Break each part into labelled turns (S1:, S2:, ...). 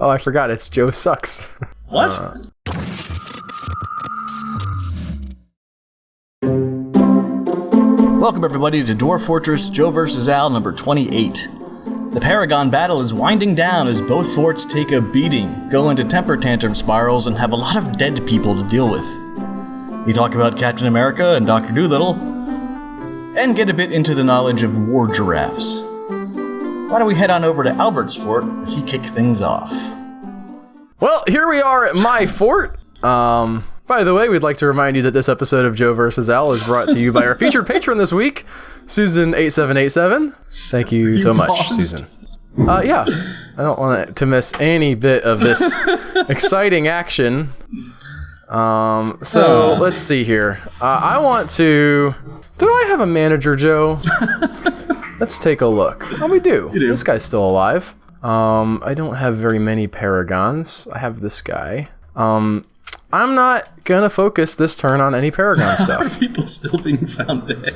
S1: Oh, I forgot. It's Joe Sucks.
S2: What? Welcome everybody to Dwarf Fortress Joe vs. Al number 28. The Paragon battle is winding down as both forts take a beating, go into temper tantrum spirals, and have a lot of dead people to deal with. We talk about Captain America and Dr. Dolittle, and get a bit into the knowledge of war giraffes. Why don't we head on over to Albert's fort as he kicks things off.
S1: Well, here we are at my fort. By the way, we'd like to remind you that this episode of Joe vs. Al is brought to you by our featured patron this week, Susan8787. Thank you so much, Susan. Yeah, I don't want to miss any bit of this exciting action. So let's see here. I want to... Do I have a manager, Joe? Let's take a look. Oh, we do.
S2: You do.
S1: This guy's still alive. I don't have very many paragons. I have this guy. I'm not gonna focus this turn on any paragon stuff.
S2: Are people still being found dead?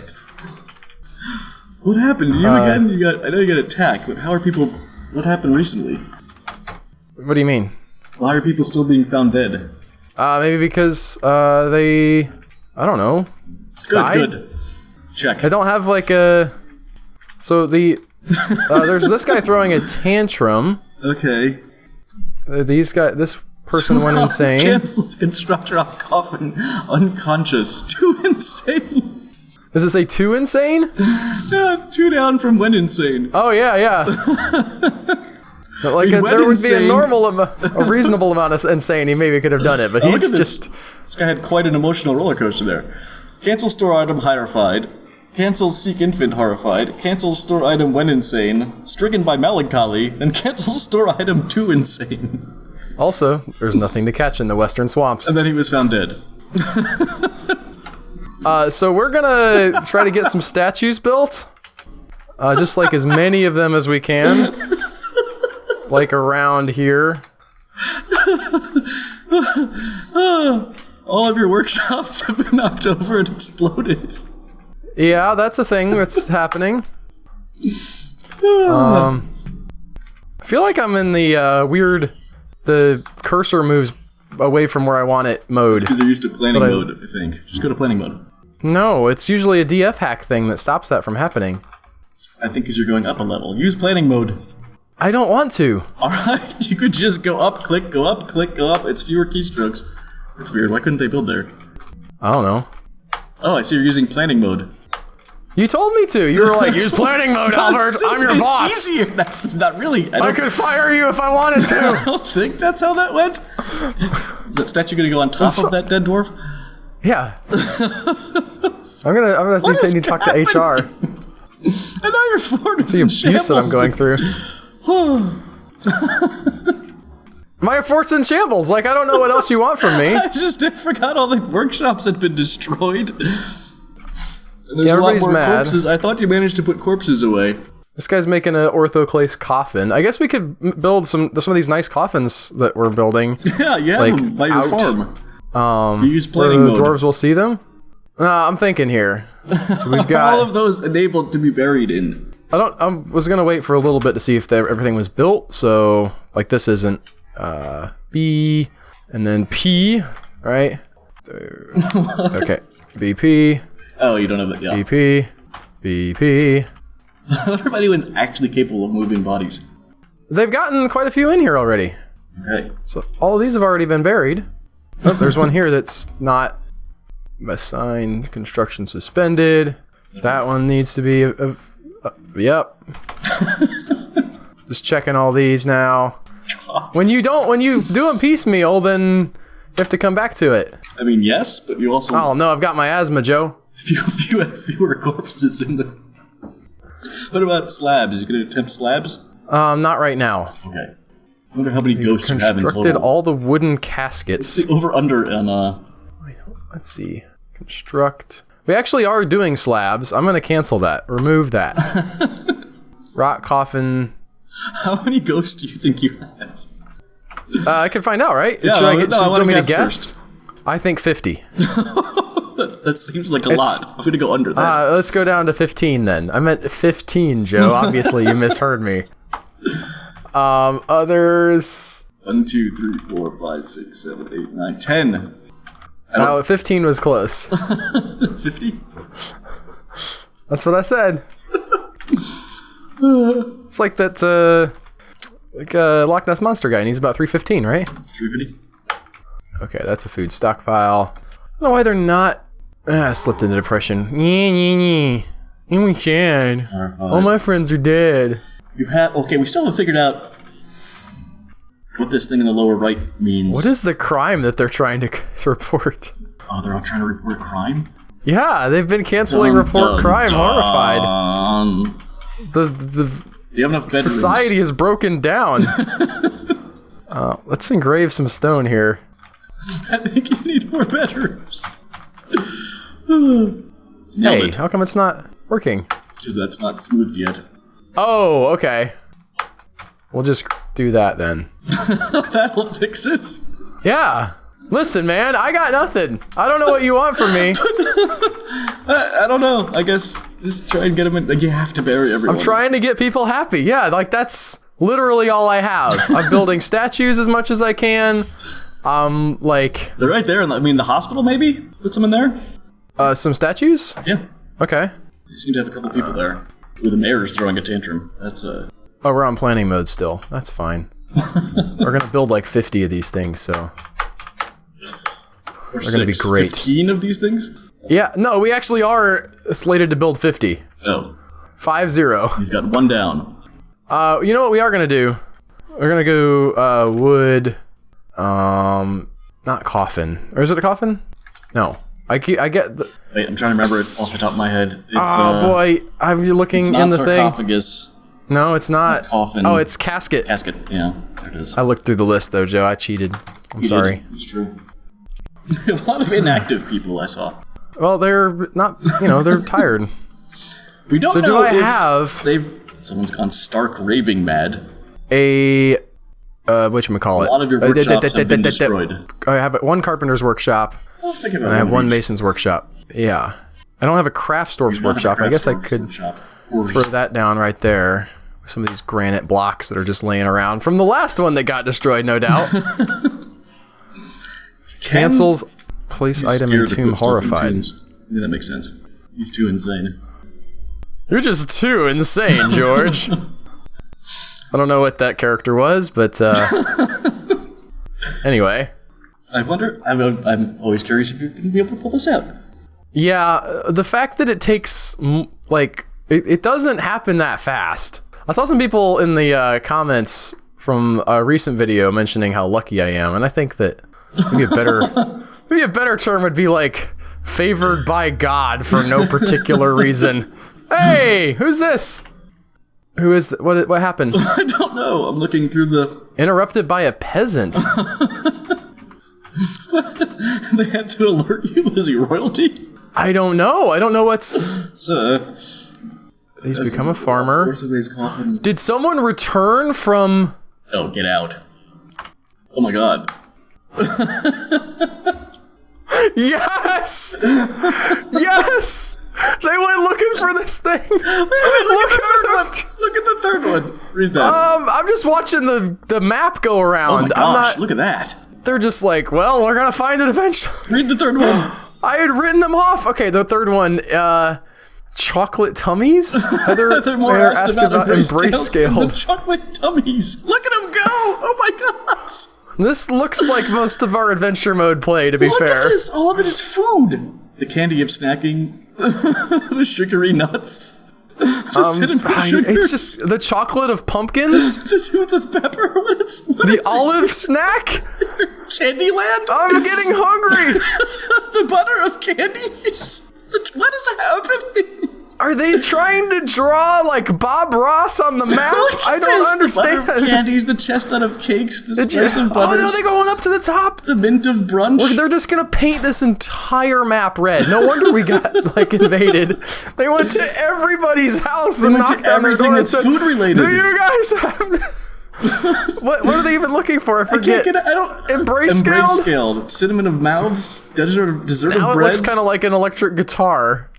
S2: What happened to you again? I know you got attacked, but how are people... What happened recently?
S1: What do you mean?
S2: Why are people still being found dead?
S1: Maybe because they... I don't know.
S2: Good. Check.
S1: I don't have like a... So the... there's this guy throwing a tantrum.
S2: Okay.
S1: This person went insane.
S2: Cancels constructor on coffin. Unconscious. Too insane.
S1: Does it say too insane?
S2: Yeah, 2 down from when insane.
S1: Oh, yeah. Like there would be a reasonable amount of insane. He maybe could have done it, but he's just...
S2: This guy had quite an emotional roller coaster there. Cancel store item horrified. Cancel seek infant horrified. Cancel store item when insane. Stricken by melancholy. And cancel store item too insane.
S1: Also, there's nothing to catch in the western swamps.
S2: And then he was found dead.
S1: So we're gonna try to get some statues built. Just like as many of them as we can. Like around here.
S2: All of your workshops have been knocked over and exploded.
S1: Yeah, that's a thing that's happening. I feel like I'm in the weird... The cursor moves away from where I want it mode.
S2: It's because they're used to planning mode, I think. Just go to planning mode.
S1: No, it's usually a DF hack thing that stops that from happening.
S2: I think because you're going up a level. Use planning mode.
S1: I don't want to.
S2: Alright, you could just go up, click, go up, click, go up. It's fewer keystrokes. It's weird. Why couldn't they build there?
S1: I don't know.
S2: Oh, I see you're using planning mode.
S1: You told me to. You were like, use planning mode, Albert. I'm your boss.
S2: It's easier. That's not really...
S1: I could fire you if I wanted to.
S2: I don't think that's how that went. Is that statue going to go on top of that dead dwarf?
S1: Yeah. I'm gonna think they need to talk to HR.
S2: And now your fort is in
S1: the abuse that I'm going through. My fort's in shambles. Like, I don't know what else you want from me.
S2: I just forgot all the workshops had been destroyed. And there's a lot more corpses. I thought you managed to put corpses away.
S1: This guy's making an orthoclase coffin. I guess we could build some of these nice coffins that we're building.
S2: Yeah, you have them by your farm. You use planning
S1: where
S2: mode.
S1: The dwarves will see them? I'm thinking here. So we've got
S2: all of those enabled to be buried in.
S1: I was gonna wait for a little bit to see if everything was built. So like this isn't B and then P, right? Okay, BP.
S2: Oh, you don't have it. Yeah.
S1: BP.
S2: I wonder if anyone's actually capable of moving bodies.
S1: They've gotten quite a few in here already.
S2: Okay.
S1: So all of these have already been buried. Oh, there's one here that's not assigned. Construction suspended. That one needs to be... yep. Just checking all these now. God. When you do them piecemeal, then you have to come back to it.
S2: I mean, yes, but you also...
S1: Oh, no, I've got my asthma, Joe.
S2: If you have fewer corpses in the... What about slabs? You gonna attempt slabs?
S1: Not right now.
S2: Okay. I wonder how many ghosts you have in total.
S1: Constructed all the wooden caskets.
S2: What's the over-under on,
S1: Wait, let's see. Construct... We actually are doing slabs. I'm gonna cancel that. Remove that. Rock coffin...
S2: How many ghosts do you think you have?
S1: I can find out, right?
S2: Yeah,
S1: should I want me to guess?
S2: First.
S1: I think 50.
S2: That seems like a lot. I'm gonna go under that.
S1: Let's go down to 15 then. I meant 15, Joe. Obviously, you misheard me. Others...
S2: 1, 2, 3, 4, 5, 6, 7, 8, 9, 10.
S1: Oh, 15 was close.
S2: 50?
S1: That's what I said. It's like that, Loch Ness Monster guy, and he's about 315, right?
S2: 350?
S1: Okay, that's a food stockpile. I don't know why they're not... I slipped into depression. I'm sad. All my friends are dead.
S2: You have... Okay, we still haven't figured out what this thing in the lower right means.
S1: What is the crime that they're trying to report?
S2: Oh, they're all trying to report a crime?
S1: Yeah, they've been canceling report crime, horrified. The
S2: Do you have enough bedrooms?
S1: society is broken down. Let's engrave some stone here.
S2: I think you need more bedrooms.
S1: Hey, how come it's not working?
S2: Because that's not smoothed yet.
S1: Oh, okay. We'll just do that then.
S2: That'll fix it.
S1: Yeah. Listen, man, I got nothing. I don't know what you want from me.
S2: I don't know. I guess just try and get them in. Like, you have to bury everyone.
S1: I'm trying to get people happy. Yeah, like that's literally all I have. I'm building statues as much as I can. Like...
S2: They're right there. I mean, the hospital, maybe? Put some in there?
S1: Some statues?
S2: Yeah.
S1: Okay.
S2: You seem to have a couple people there. Ooh, the mayor's throwing a tantrum. That's
S1: Oh, we're on planning mode still. That's fine. We're gonna build like 50 of these things, so... They're gonna be great.
S2: 15 of these things?
S1: Yeah, no, we actually are slated to build 50.
S2: Oh.
S1: 5-0.
S2: You've got one down.
S1: You know what we are gonna do? We're gonna go, wood... not coffin. Or is it a coffin? No. I get the...
S2: Wait, I'm trying to remember it off the top of my head. It's,
S1: oh boy, I'm looking in the thing.
S2: Sarcophagus.
S1: No, it's not.
S2: Coffin.
S1: Oh, it's casket.
S2: Casket, yeah. There it is.
S1: I looked through the list though, Joe. I cheated. I'm sorry.
S2: It's true. A lot of inactive people I saw.
S1: Well, they're not, they're tired.
S2: We don't
S1: So
S2: know
S1: do I
S2: if
S1: have...
S2: Someone's gone stark raving mad.
S1: A... whatchamacallit?
S2: A lot of your workshops have been destroyed.
S1: I have one carpenter's workshop. And I have one mason's workshop. Yeah. I don't have a craft store's workshop. I guess I could throw that down right there. With some of these granite blocks that are just laying around from the last one that got destroyed, no doubt. Cancels place item in tomb horrified.
S2: Yeah, that makes sense. He's too insane.
S1: You're just too insane, George. I don't know what that character was, but anyway.
S2: I wonder, I'm always curious if you're going to be able to pull this out.
S1: Yeah, the fact that it takes, like, it doesn't happen that fast. I saw some people in the comments from a recent video mentioning how lucky I am, and I think that maybe a better term would be like, favored by God for no particular reason. Hey, who's this? Who is what happened?
S2: I don't know. I'm looking through the...
S1: Interrupted by a peasant.
S2: They had to alert you? Is he royalty?
S1: I don't know. I don't know what's...
S2: Sir.
S1: He's become a farmer. Did someone return from...
S2: Oh, get out. Oh my god.
S1: Yes! Yes! They went looking for this thing.
S2: Look at the third one. Read that.
S1: I'm just watching the map go around.
S2: Oh my gosh, look at that.
S1: They're just like, well, we're gonna find it eventually.
S2: Read the third one.
S1: I had written them off. Okay, the third one, chocolate tummies?
S2: Heather Moore asked about embrace
S1: scale.
S2: Chocolate tummies. Look at them go. Oh my gosh.
S1: This looks like most of our adventure mode play, to be fair.
S2: Look at this. All of it is food. The candy of snacking. The sugary nuts.
S1: It's just the chocolate of pumpkins.
S2: The tooth of pepper. What
S1: the olive snack.
S2: Candyland.
S1: I'm getting hungry.
S2: The butter of candies. What is happening?
S1: Are they trying to draw like Bob Ross on the map? I don't understand.
S2: The butter of candies, the chestnut of cakes, the spice of butters.
S1: Oh no, they're going up to the top.
S2: The mint of brunch.
S1: Look, they're just gonna paint this entire map red. No wonder we got like invaded. They went to everybody's house and knocked on their door and said,
S2: food related.
S1: Do you guys have... what are they even looking for? I forget.
S2: I don't.
S1: Embrace
S2: scaled. Cinnamon of mouths. Dessert of breads.
S1: Now it looks kind of like an electric guitar.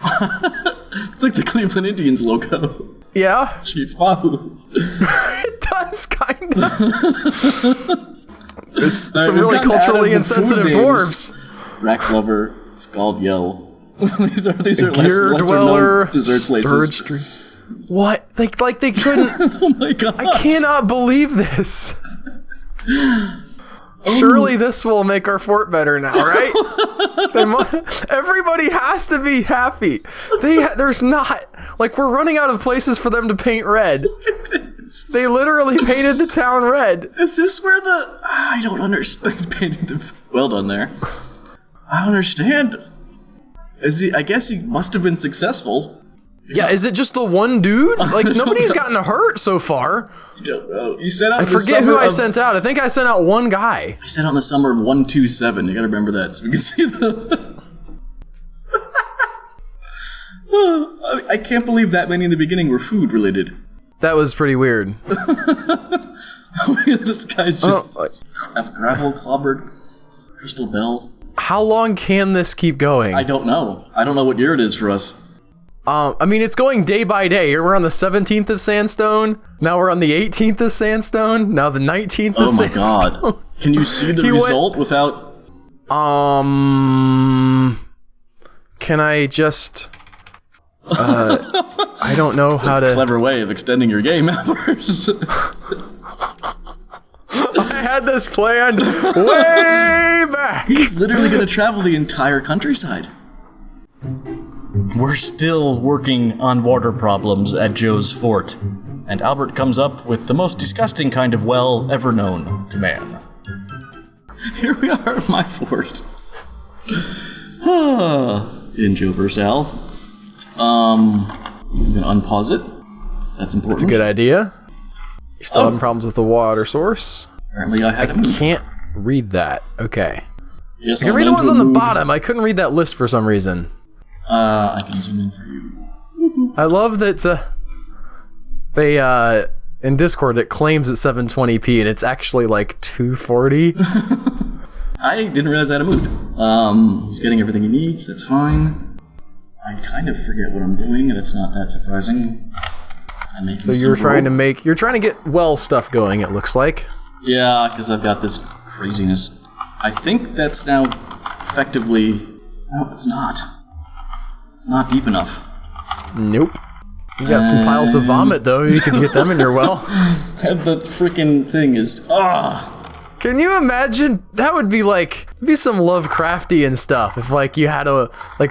S2: It's like the Cleveland Indians logo.
S1: Yeah.
S2: Chief Wahoo.
S1: It does. guess, kind of. There's
S2: All right,
S1: some
S2: we've
S1: really
S2: gotten out of
S1: culturally
S2: the
S1: insensitive
S2: food names.
S1: dwarves.
S2: Rack Lover, Scald Yell. these are
S1: Gear
S2: lesser
S1: Dweller,
S2: known dessert places.
S1: Spurge. What? They couldn't.
S2: Oh my god!
S1: I cannot believe this. Surely this will make our fort better now, right? Everybody has to be happy. There's not, like, we're running out of places for them to paint red. They literally painted the town red.
S2: Is this where the... I don't understand. Well done there. I don't understand. I guess he must have been successful.
S1: Yeah, is it just the one dude? Like, nobody's gotten hurt so far.
S2: You don't know. You sent out
S1: I forget who I sent out. I think I sent out one guy.
S2: I sent out in the summer of 127. You gotta remember that so we can see the... I can't believe that many in the beginning were food related.
S1: That was pretty weird.
S2: This guy's just gravel clobbered crystal bell.
S1: How long can this keep going?
S2: I don't know. I don't know what year it is for us.
S1: I mean, it's going day by day. Here we're on the 17th of sandstone. Now we're on the 18th of sandstone. Now the 19th of sandstone.
S2: Oh my god. Can you see the result without...
S1: Can I just... I don't know how to...
S2: Clever way of extending your game hours.
S1: I had this planned way back.
S2: He's literally going to travel the entire countryside. We're still working on water problems at Joe's fort, and Albert comes up with the most disgusting kind of well ever known to man. Here we are at my fort. In Joe vs. Al. I'm gonna unpause it. That's important.
S1: That's a good idea. You still having problems with the water source?
S2: Apparently I had a move.
S1: Can't read that. Okay.
S2: Yes,
S1: I can read the ones on the bottom. I couldn't read that list for some reason.
S2: I can zoom in for you.
S1: I love that they in Discord it claims it's 720p and it's actually like 240.
S2: I didn't realize I had a mood. He's getting everything he needs. That's fine. I kind of forget what I'm doing, and it's not that surprising.
S1: So you're trying to get well stuff going. It looks like.
S2: Yeah, because I've got this craziness. I think that's now effectively. No, it's not. It's not deep enough.
S1: Nope. You got some piles of vomit though. You could get them in your well.
S2: And the freaking thing is
S1: Can you imagine? That would be some Lovecraftian stuff. If like you had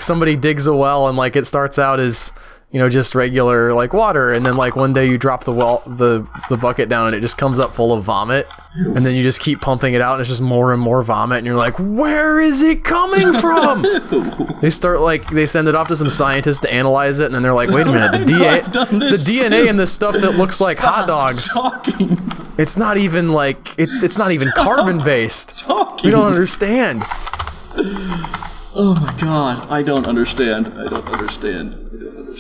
S1: somebody digs a well and like it starts out as, you know, just regular like water, and then like one day you drop the bucket down and it just comes up full of vomit, and then you just keep pumping it out and it's just more and more vomit, and you're like, where is it coming from? They send it off to some scientists to analyze it, and then they're like, wait a minute, the DNA in this stuff that looks like hot dogs. It's not even like it's not even carbon based. We don't understand.
S2: Oh my god, I don't understand.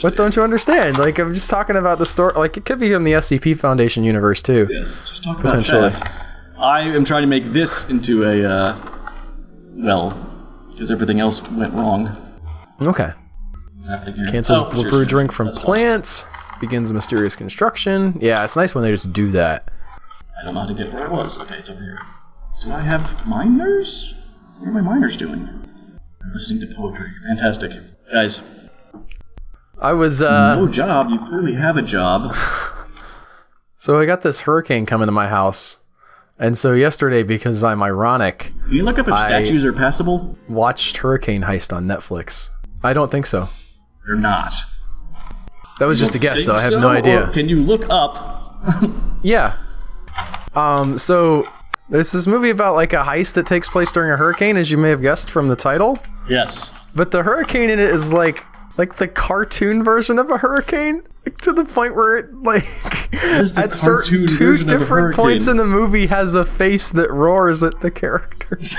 S1: What don't you understand? Like, I'm just talking about the story. Like, it could be in the SCP Foundation universe too.
S2: Yes, just talk about that. I am trying to make this into a because everything else went wrong.
S1: Okay.
S2: What's happening here?
S1: Cancels brew drink from plants. Begins mysterious construction. Yeah, it's nice when they just do that.
S2: I don't know how to get where I was. Okay, it's over here. Do I have miners? What are my miners doing? I'm listening to poetry. Fantastic. Guys.
S1: I was,
S2: no job. You clearly have a job.
S1: So I got this hurricane coming to my house. And so yesterday, because I'm ironic...
S2: Can you look up if statues are passable?
S1: Watched Hurricane Heist on Netflix. I don't think so.
S2: They're not.
S1: That was just a guess, though. I have no idea.
S2: Or can you look up?
S1: Yeah. So... This is a movie about like a heist that takes place during a hurricane, as you may have guessed from the title.
S2: Yes.
S1: But the hurricane in it is like the cartoon version of a hurricane, to the point where it at certain two different points in the movie has a face that roars at the characters.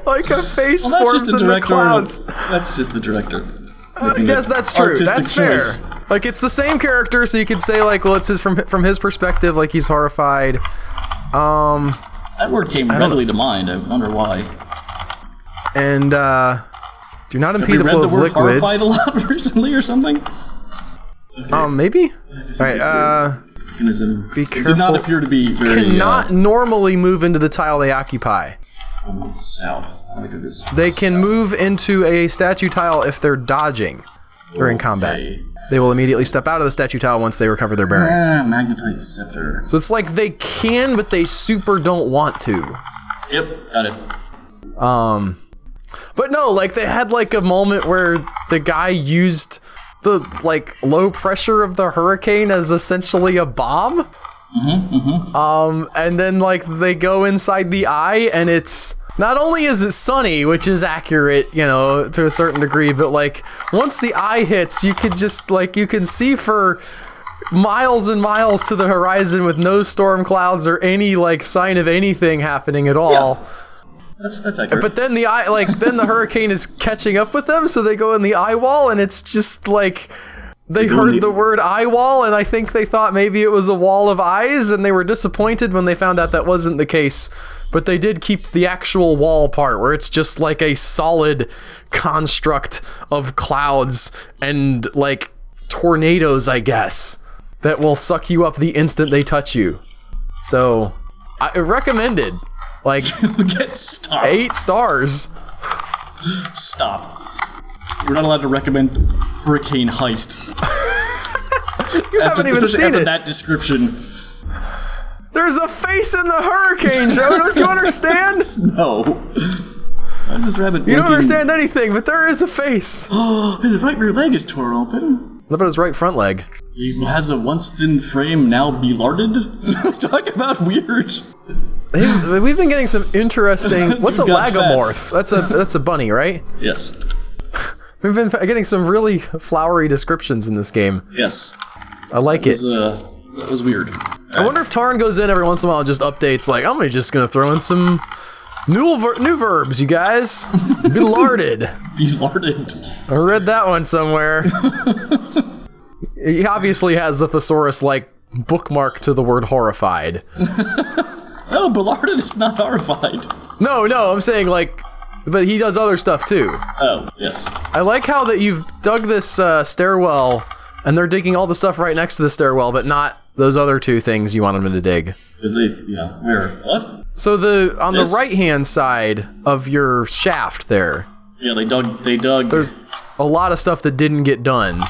S1: Like a face forms in the clouds.
S2: That's just the director.
S1: Yes, that's true. That's fair. Like, it's the same character, so you could say like, well, it's from his perspective, like he's horrified.
S2: That word came readily to mind. I wonder why.
S1: And do not impede the flow of liquids.
S2: Have you read the word horrified a lot recently or something?
S1: Okay. Maybe. All right.
S2: mechanism.
S1: Be careful.
S2: Did not appear to be very...
S1: Cannot normally move into the tile they occupy.
S2: From the south. How do I do this?
S1: They can move into a statue tile if they're dodging during combat. They will immediately step out of the statue tile once they recover their bearing.
S2: Magnetite scepter.
S1: So it's like they can, but they super don't want to.
S2: Yep, got it.
S1: But no, like they had like a moment where the guy used the like low pressure of the hurricane as essentially a bomb. And then like they go inside the eye and it's not only is it sunny, which is accurate, you know, to a certain degree, but like once the eye hits, you could just like you can see for miles and miles to the horizon with no storm clouds or any like sign of anything happening at all.
S2: Yeah. That's accurate.
S1: But then the eye, like then the hurricane is catching up with them, so they go in the eye wall, and it's just like they heard the word eye wall, and I think they thought maybe it was a wall of eyes, and they were disappointed when they found out that wasn't the case. But they did keep the actual wall part, where it's just like a solid construct of clouds and like tornadoes, I guess, that will suck you up the instant they touch you. So I recommended. Like,
S2: Stop.
S1: 8 stars.
S2: Stop. We're not allowed to recommend Hurricane Heist.
S1: You haven't even seen
S2: after
S1: it.
S2: that description.
S1: There's a face in the hurricane, Joe. Don't you understand?
S2: No. I just rabbit.
S1: You don't understand anything, but there is a face.
S2: Oh, his right rear leg is torn open.
S1: What about his right front leg?
S2: He has a once thin frame, now belarded. Talk about weird.
S1: We've been getting some interesting. What's a lagomorph? That's a bunny, right?
S2: Yes.
S1: We've been getting some really flowery descriptions in this game.
S2: Yes.
S1: I like it.
S2: That was weird.
S1: I wonder if Tarn goes in every once in a while and just updates, like, I'm just gonna throw in some new verbs, you guys. Belarded.
S2: Belarded.
S1: I read that one somewhere. He obviously has the thesaurus, like, bookmark to the word horrified.
S2: No, Belarded is not horrified.
S1: No, I'm saying, like, but he does other stuff, too.
S2: Oh, yes.
S1: I like how that you've dug this stairwell, and they're digging all the stuff right next to the stairwell, but not those other 2 things you wanted them to dig.
S2: Where? What?
S1: So on the right-hand side of your shaft there.
S2: Yeah, they dug.
S1: There's a lot of stuff that didn't get done.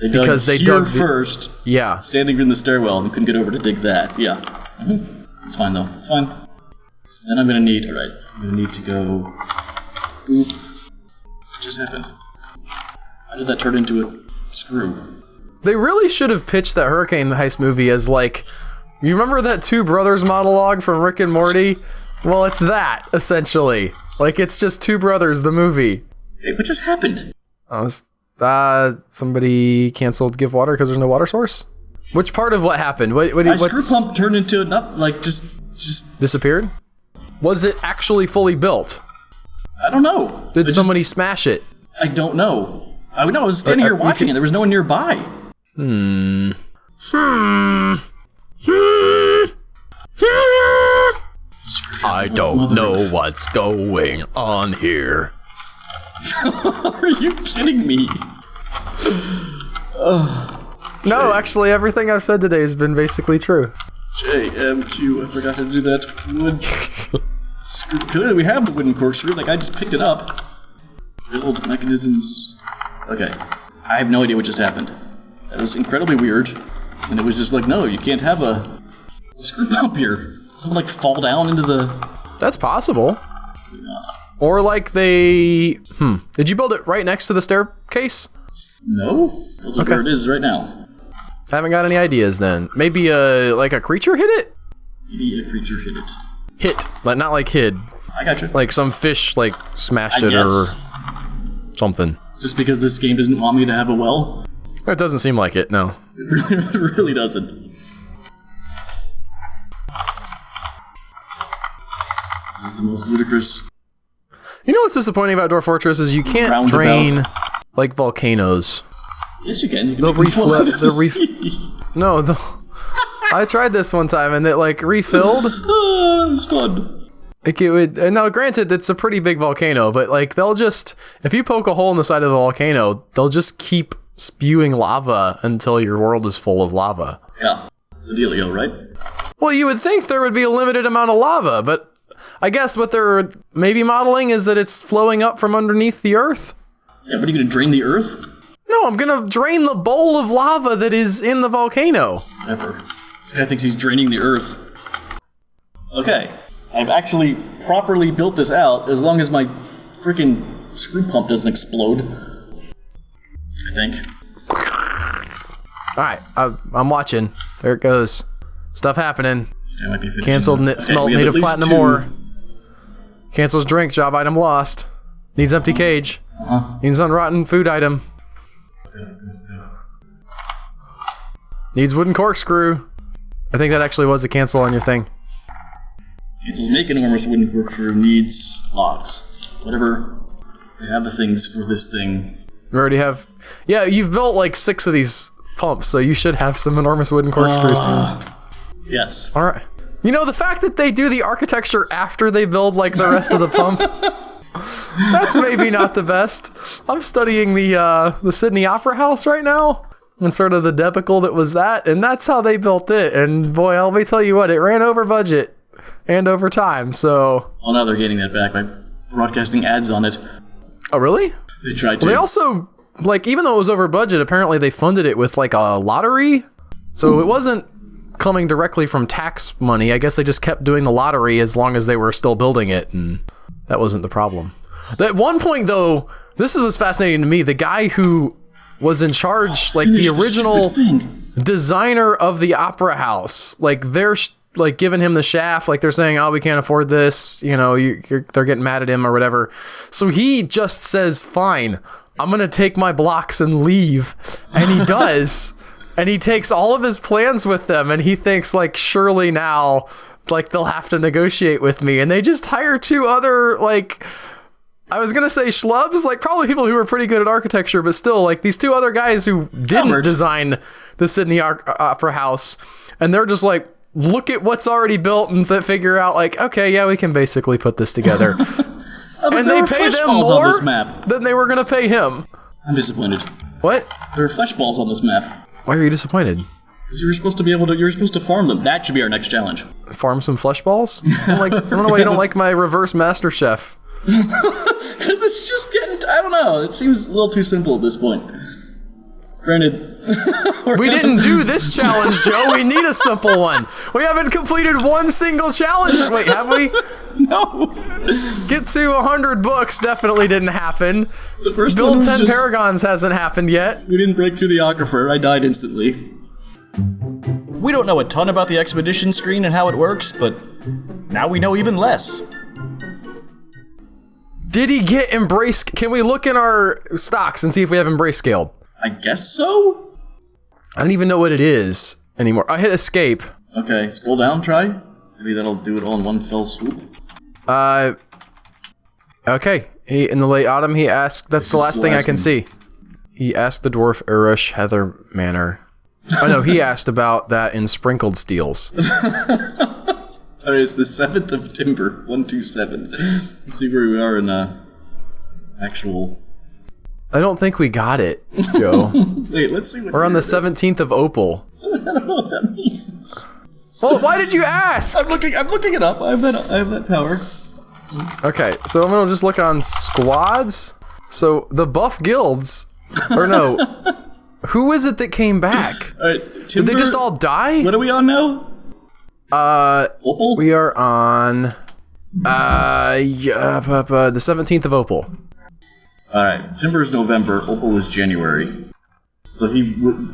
S2: Because they dug first.
S1: Yeah.
S2: Standing in the stairwell, and we couldn't get over to dig that. Yeah. It's fine, though. It's fine. Then I'm gonna need... Alright. I'm gonna need to go... Oop. What just happened? How did that turn into a screw?
S1: They really should have pitched that Hurricane Heist movie as, like... You remember that Two Brothers monologue from Rick and Morty? Well, it's that, essentially. Like, it's just Two Brothers, the movie.
S2: Hey, what just happened?
S1: Somebody canceled Give Water because there's no water source? Which part of what happened?
S2: My screw pump turned into not like just
S1: disappeared? Was it actually fully built?
S2: I don't know.
S1: Did somebody smash it?
S2: I don't know. I was standing here watching it. There was no one nearby.
S1: I don't know what's going on here.
S2: Are you kidding me?
S1: No, actually, everything I've said today has been basically true.
S2: JMQ, I forgot to do that. Clearly, we have the wooden corkscrew. Like, I just picked it up. Build mechanisms. Okay. I have no idea what just happened. That was incredibly weird. And it was just like, no, you can't have a screw pump here. Someone, like, fall down into the...
S1: That's possible. Or, like, they... Did you build it right next to the staircase?
S2: No. Build it where it is right now.
S1: I haven't got any ideas, then. Maybe, like, a creature hit it?
S2: Maybe a creature hit it.
S1: Hit, but not like hid.
S2: I got you.
S1: Like some fish, like, smashed it or something.
S2: Just because this game doesn't want me to have a well?
S1: It doesn't seem like it, no.
S2: It really doesn't. This is the most ludicrous.
S1: You know what's disappointing about Dwarf Fortress is you can't drain, like, volcanoes.
S2: Yes, you can.
S1: They'll No, I tried this one time and it, like, refilled.
S2: Oh, it's fun.
S1: Like, it would... And now, granted, it's a pretty big volcano, but, like, they'll just... If you poke a hole in the side of the volcano, they'll just keep spewing lava until your world is full of lava.
S2: Yeah. That's the dealio, right?
S1: Well, you would think there would be a limited amount of lava, but I guess what they're maybe modeling is that it's flowing up from underneath the earth.
S2: Yeah, but are you going to drain the earth?
S1: No, I'm going to drain the bowl of lava that is in the volcano.
S2: Whatever. This guy thinks he's draining the earth. Okay. I've actually properly built this out, as long as my freaking screw pump doesn't explode. I think.
S1: Alright, I'm watching. There it goes. Stuff happening.
S2: This guy might be finishing.
S1: Cancelled smelt native platinum ore. Cancels drink, job item lost. Needs empty cage. Needs unrotten food item. Needs wooden corkscrew. I think that actually was a cancel on your thing.
S2: Cancels make enormous wooden corkscrew, needs logs. Whatever. We have the things for this thing.
S1: We already have... Yeah, you've built like 6 of these pumps, so you should have some enormous wooden corkscrews.
S2: Yes.
S1: Alright. You know, the fact that they do the architecture after they build like the rest of the pump, that's maybe not the best. I'm studying the Sydney Opera House right now, and sort of the debacle that was that, and that's how they built it. And boy, let me tell you what, it ran over budget and over time, so...
S2: Well, now they're getting that back by broadcasting ads on it.
S1: Oh, really?
S2: They tried to.
S1: Well, they also, like, even though it was over budget, apparently they funded it with, like, a lottery, so it wasn't coming directly from tax money. I guess they just kept doing the lottery as long as they were still building it, and that wasn't the problem. At one point, though, this was fascinating to me. The guy who was in charge, like the original designer of the opera house, like they're like giving him the shaft, like they're saying, "Oh, we can't afford this," you know, they're getting mad at him or whatever. So he just says, "Fine, I'm gonna take my blocks and leave," and he does. And he takes all of his plans with them, and he thinks, like, surely now, like, they'll have to negotiate with me. And they just hire 2 other, like, I was gonna say schlubs, like, probably people who are pretty good at architecture, but still, like, these 2 other guys who didn't design the Sydney Opera House. And they're just like, look at what's already built, and figure out, like, okay, yeah, we can basically put this together. And they pay them more
S2: on this map
S1: than they were gonna pay him.
S2: I'm disappointed.
S1: What?
S2: There are flesh balls on this map.
S1: Why are you disappointed?
S2: Because you were supposed to be able to, you were supposed to farm them. That should be our next challenge.
S1: Farm some flesh balls? I don't know why you don't like my reverse master chef.
S2: Because it's just getting, I don't know, it seems a little too simple at this point. Granted,
S1: we didn't do this challenge, Joe. We need a simple one. We haven't completed one single challenge. Wait, have we?
S2: No.
S1: Get to 100 books definitely didn't happen.
S2: The first
S1: Build
S2: one
S1: 10
S2: just,
S1: paragons hasn't happened yet.
S2: We didn't break through the aquifer. I died instantly. We don't know a ton about the expedition screen and how it works, but now we know even less.
S1: Did he get embrace? Can we look in our stocks and see if we have embrace scaled?
S2: I guess so?
S1: I don't even know what it is anymore. I hit escape.
S2: Okay, scroll down, try. Maybe that'll do it all in one fell swoop.
S1: Okay. In the late autumn, he asked... That's the last thing I can see. He asked the dwarf Urush Heather Manor. Oh, no, he asked about that in Sprinkled Steels.
S2: Alright, it's the 7th of Timber, 127. Let's see where we are in, actual...
S1: I don't think we got it, Joe.
S2: Wait, let's see what
S1: we're on the 17th of Opal.
S2: I don't know what that means.
S1: Well, why did you ask?
S2: I'm looking it up. I have that power.
S1: Okay, so I'm gonna just look on squads. So the buff guilds, or no, who is it that came back?
S2: All right,
S1: Did
S2: Timber,
S1: they just all die?
S2: What are we on now? Opal?
S1: We are on the 17th of Opal.
S2: All right, Timber is November. Opal is January. So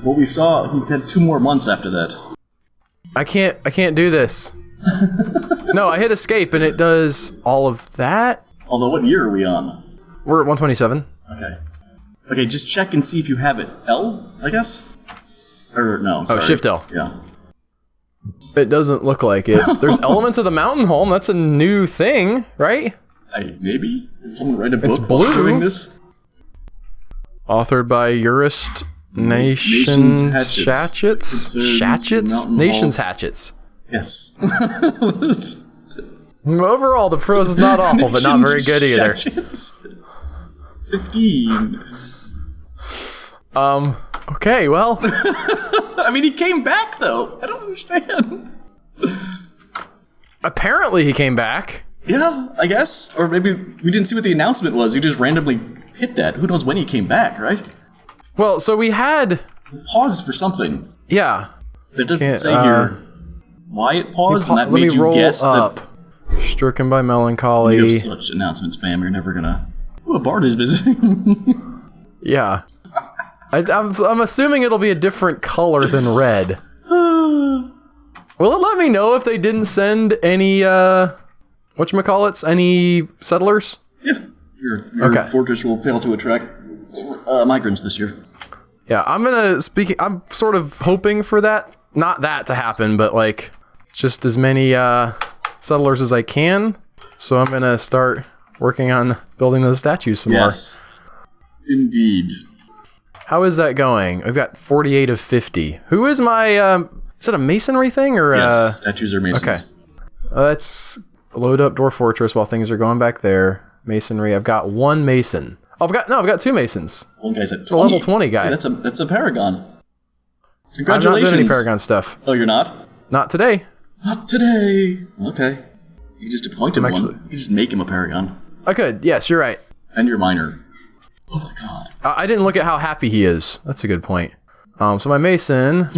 S2: what we saw, he had 2 more months after that.
S1: I can't do this. No, I hit escape and it does all of that.
S2: Although, what year are we on?
S1: We're at 127.
S2: Okay. Okay, just check and see if you have it. L, I guess? Or, no, sorry.
S1: Oh, Shift L.
S2: Yeah.
S1: It doesn't look like it. There's Elements of the Mountain Home. That's a new thing, right?
S2: Maybe? Did someone write a book
S1: It's
S2: while
S1: blue.
S2: doing this?
S1: Authored by Urist Nations Hatchets? Nations Hatchets.
S2: Yes.
S1: Overall, the prose is not awful, but not very good either.
S2: 15.
S1: Okay, well,
S2: I mean, he came back, though. I don't understand.
S1: Apparently he came back.
S2: Yeah, I guess. Or maybe we didn't see what the announcement was. He just randomly hit that. Who knows when he came back, right?
S1: Well, so we had...
S2: He paused for something.
S1: Yeah.
S2: It doesn't say here why it paused, and that made you guess that...
S1: Stricken by melancholy.
S2: You have such announcement spam, you're never gonna... Ooh, a bard is visiting.
S1: Yeah. I'm assuming it'll be a different color than red. Will it let me know if they didn't send any, whatchamacallits, any settlers?
S2: Yeah. Your fortress will fail to attract migrants this year.
S1: Yeah, I'm sort of hoping for that. Not that to happen, but like, just as many, settlers as I can. So I'm gonna start working on building those statues some more.
S2: Yes. Indeed.
S1: How is that going? I've got 48 of 50. Who is my, is it a masonry thing or?
S2: Yes, statues are masons.
S1: Okay. Let's load up Dwarf Fortress while things are going back there. Masonry. I've got one mason. Oh, I've got two masons.
S2: One guy's at 20.
S1: A level 20 guy.
S2: Hey, that's a paragon. Congratulations.
S1: I'm not doing any paragon stuff.
S2: Oh, you're not?
S1: Not today.
S2: Not today. Okay. You just appoint him one. You just make him a paragon.
S1: I could. Yes, you're right.
S2: And your minor. Oh my god.
S1: I didn't look at how happy he is. That's a good point. So my mason.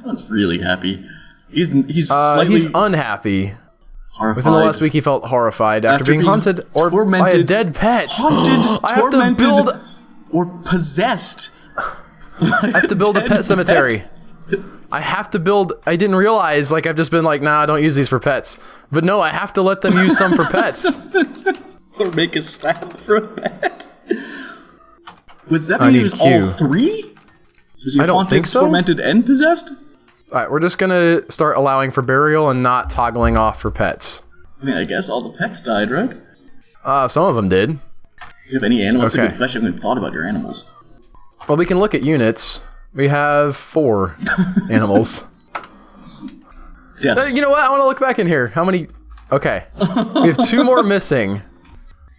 S2: That's really happy. He's slightly...
S1: He's unhappy.
S2: Horrified.
S1: Within the last week, he felt horrified after being haunted or by a dead pet.
S2: Haunted,
S1: I have to build...
S2: or possessed.
S1: I have to build a pet cemetery. I have to build... I didn't realize, like, I've just been like, nah, don't use these for pets. But no, I have to let them use some for pets.
S2: Or make a slab for a pet. Was that mean he was all three? Was he haunted, tormented, and possessed?
S1: Alright, we're just gonna start allowing for burial and not toggling off for pets.
S2: I mean, I guess all the pets died, right?
S1: Some of them did.
S2: Do you have any animals?
S1: Okay.
S2: That's a good question. I haven't even thought about your animals.
S1: Well, we can look at units. We have 4 animals.
S2: Yes.
S1: You know what? I want to look back in here. How many? Okay. We have 2 more missing.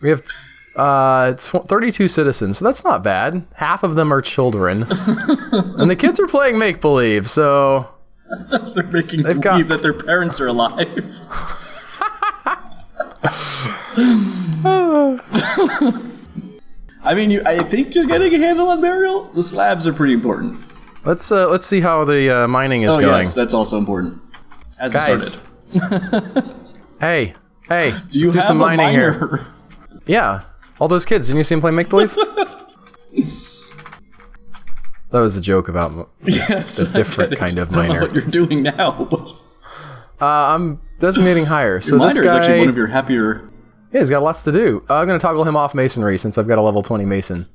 S1: We have 32 citizens, so that's not bad. Half of them are children. And the kids are playing make-believe, so...
S2: They're making believe that their parents are alive. I mean, I think you're getting a handle on burial. The slabs are pretty important.
S1: Let's see how the mining is going.
S2: Yes, that's also important. As
S1: Guys. It started. Hey,
S2: do you
S1: let's do some mining here. Yeah, all those kids. Didn't you see them play make-believe? That was a joke about a different kind of miner.
S2: I don't know what you're doing now.
S1: I'm designating higher. So
S2: miner
S1: this guy
S2: is actually one of your happier...
S1: Yeah, he's got lots to do. I'm going to toggle him off masonry since I've got a level 20 mason.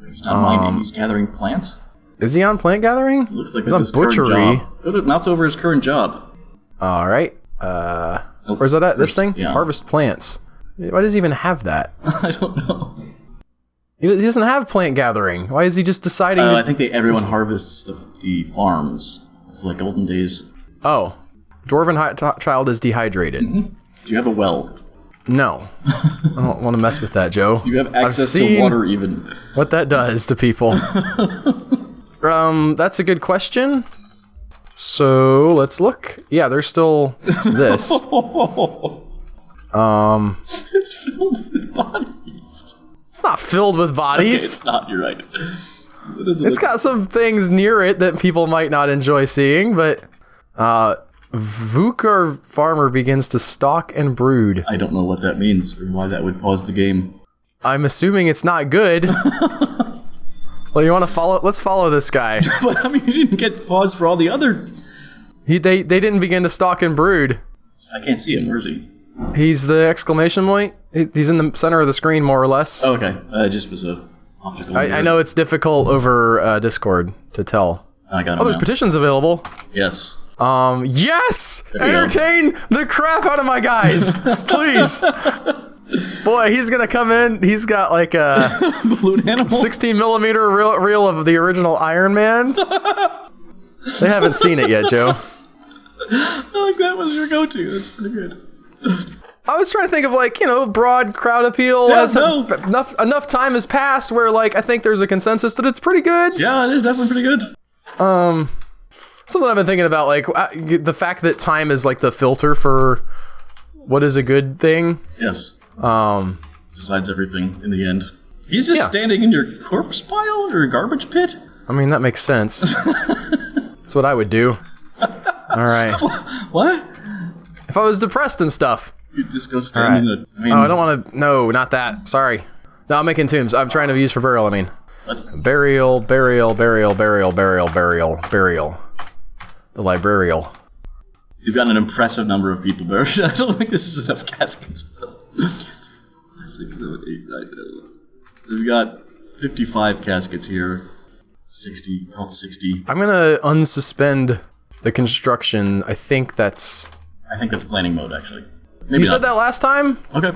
S2: He's not mining, he's gathering plants.
S1: Is he on plant gathering?
S2: It looks like
S1: he's
S2: it's
S1: on
S2: his
S1: butchery.
S2: current job. Go to mouse over his current job.
S1: Alright. Where's that at? This thing?
S2: Yeah.
S1: Harvest plants. Why does he even have that?
S2: I don't know.
S1: He doesn't have plant gathering. Why is he just deciding
S2: I think everyone harvests the farms. It's like olden days.
S1: Oh. Dwarven child is dehydrated.
S2: Mm-hmm. Do you have a well?
S1: No. I don't want to mess with that, Joe.
S2: You have access to water even.
S1: What that does to people. That's a good question. So, let's look. Yeah, there's still this.
S2: It's filled with bodies.
S1: It's not filled with bodies.
S2: Okay, it's not, you're right.
S1: It's got some things near it that people might not enjoy seeing, but Vukar farmer begins to stalk and brood.
S2: I don't know what that means or why that would pause the game.
S1: I'm assuming it's not good. Well, you want to follow? Let's follow this guy.
S2: But I mean, you didn't get pause for all the other...
S1: They didn't begin to stalk and brood.
S2: I can't see him. Where is he?
S1: He's the exclamation point. He's in the center of the screen, more or less.
S2: Oh, okay. It just was a optical.
S1: I know it's difficult over Discord to tell.
S2: I got him.
S1: Oh, there's petitions available.
S2: Yes.
S1: Yes! Entertain the crap out of my guys, please. Boy, he's gonna come in. He's got like a
S2: balloon animal,
S1: 16 millimeter reel of the original Iron Man. They haven't seen it yet, Joe.
S2: I like that was your go-to. That's pretty good.
S1: I was trying to think of like, broad crowd appeal.
S2: Yeah,
S1: Enough time has passed where like I think there's a consensus that it's pretty good.
S2: Yeah, it is definitely pretty good.
S1: Something I've been thinking about, like the fact that time is like the filter for what is a good thing.
S2: Yes. Decides everything in the end. He's just standing in your corpse pile or garbage pit?
S1: I mean, that makes sense. That's what I would do. All right.
S2: What?
S1: If I was depressed and stuff.
S2: You'd just go stand in a...
S1: I don't want to... No, not that. Sorry. No, I'm making tombs. I'm trying to use for burial, I mean.
S2: What?
S1: Burial. The librarial.
S2: You've got an impressive number of people buried. I don't think this is enough caskets. 6, 7, 8, 9, 10, 11. So we've got 55 caskets here. 60, called 60.
S1: I'm gonna unsuspend the construction. I think that's
S2: planning mode, actually. Maybe
S1: you said that last time?
S2: Okay.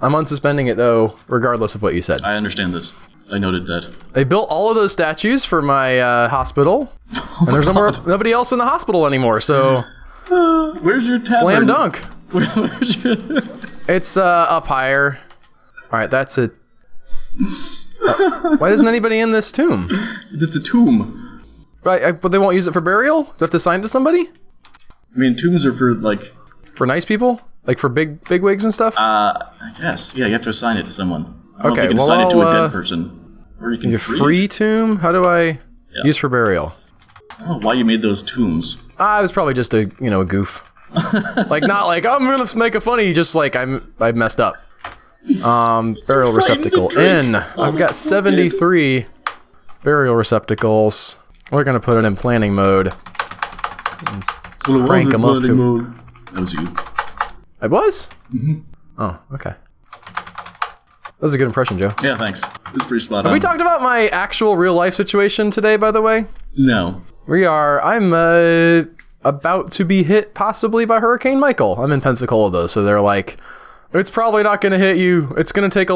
S1: I'm unsuspending it, though, regardless of what you said.
S2: I understand this. I noted that.
S1: They built all of those statues for my hospital, and there's nobody else in the hospital anymore, so...
S2: Where's your tavern?
S1: Slam dunk.
S2: Where's your...
S1: It's up higher. Alright, that's it. Why isn't anybody in this tomb?
S2: It's a tomb.
S1: Right, but they won't use it for burial? Do I have to assign it to somebody?
S2: I mean, tombs are for, like...
S1: For nice people? Like for big wigs and stuff?
S2: I guess. Yeah, you have to assign it to someone. I don't know
S1: Okay,
S2: if you can assign it to a dead person. Or you can
S1: free tomb? How do I use for burial?
S2: I don't know why you made those tombs.
S1: It was probably just a goof. Like, not like, I'm gonna make a funny, just like I messed up. Burial receptacle in. I've got 73 burial receptacles. We're gonna put it in planning mode. Crank them up.
S2: That was you.
S1: I was? Mm-hmm. Oh, okay. That was a good impression, Joe.
S2: Yeah, thanks. It was pretty spot on.
S1: Have we talked about my actual real life situation today, by the way?
S2: No.
S1: I'm about to be hit possibly by Hurricane Michael. I'm in Pensacola though, so they're like, it's probably not going to hit you. It's going to take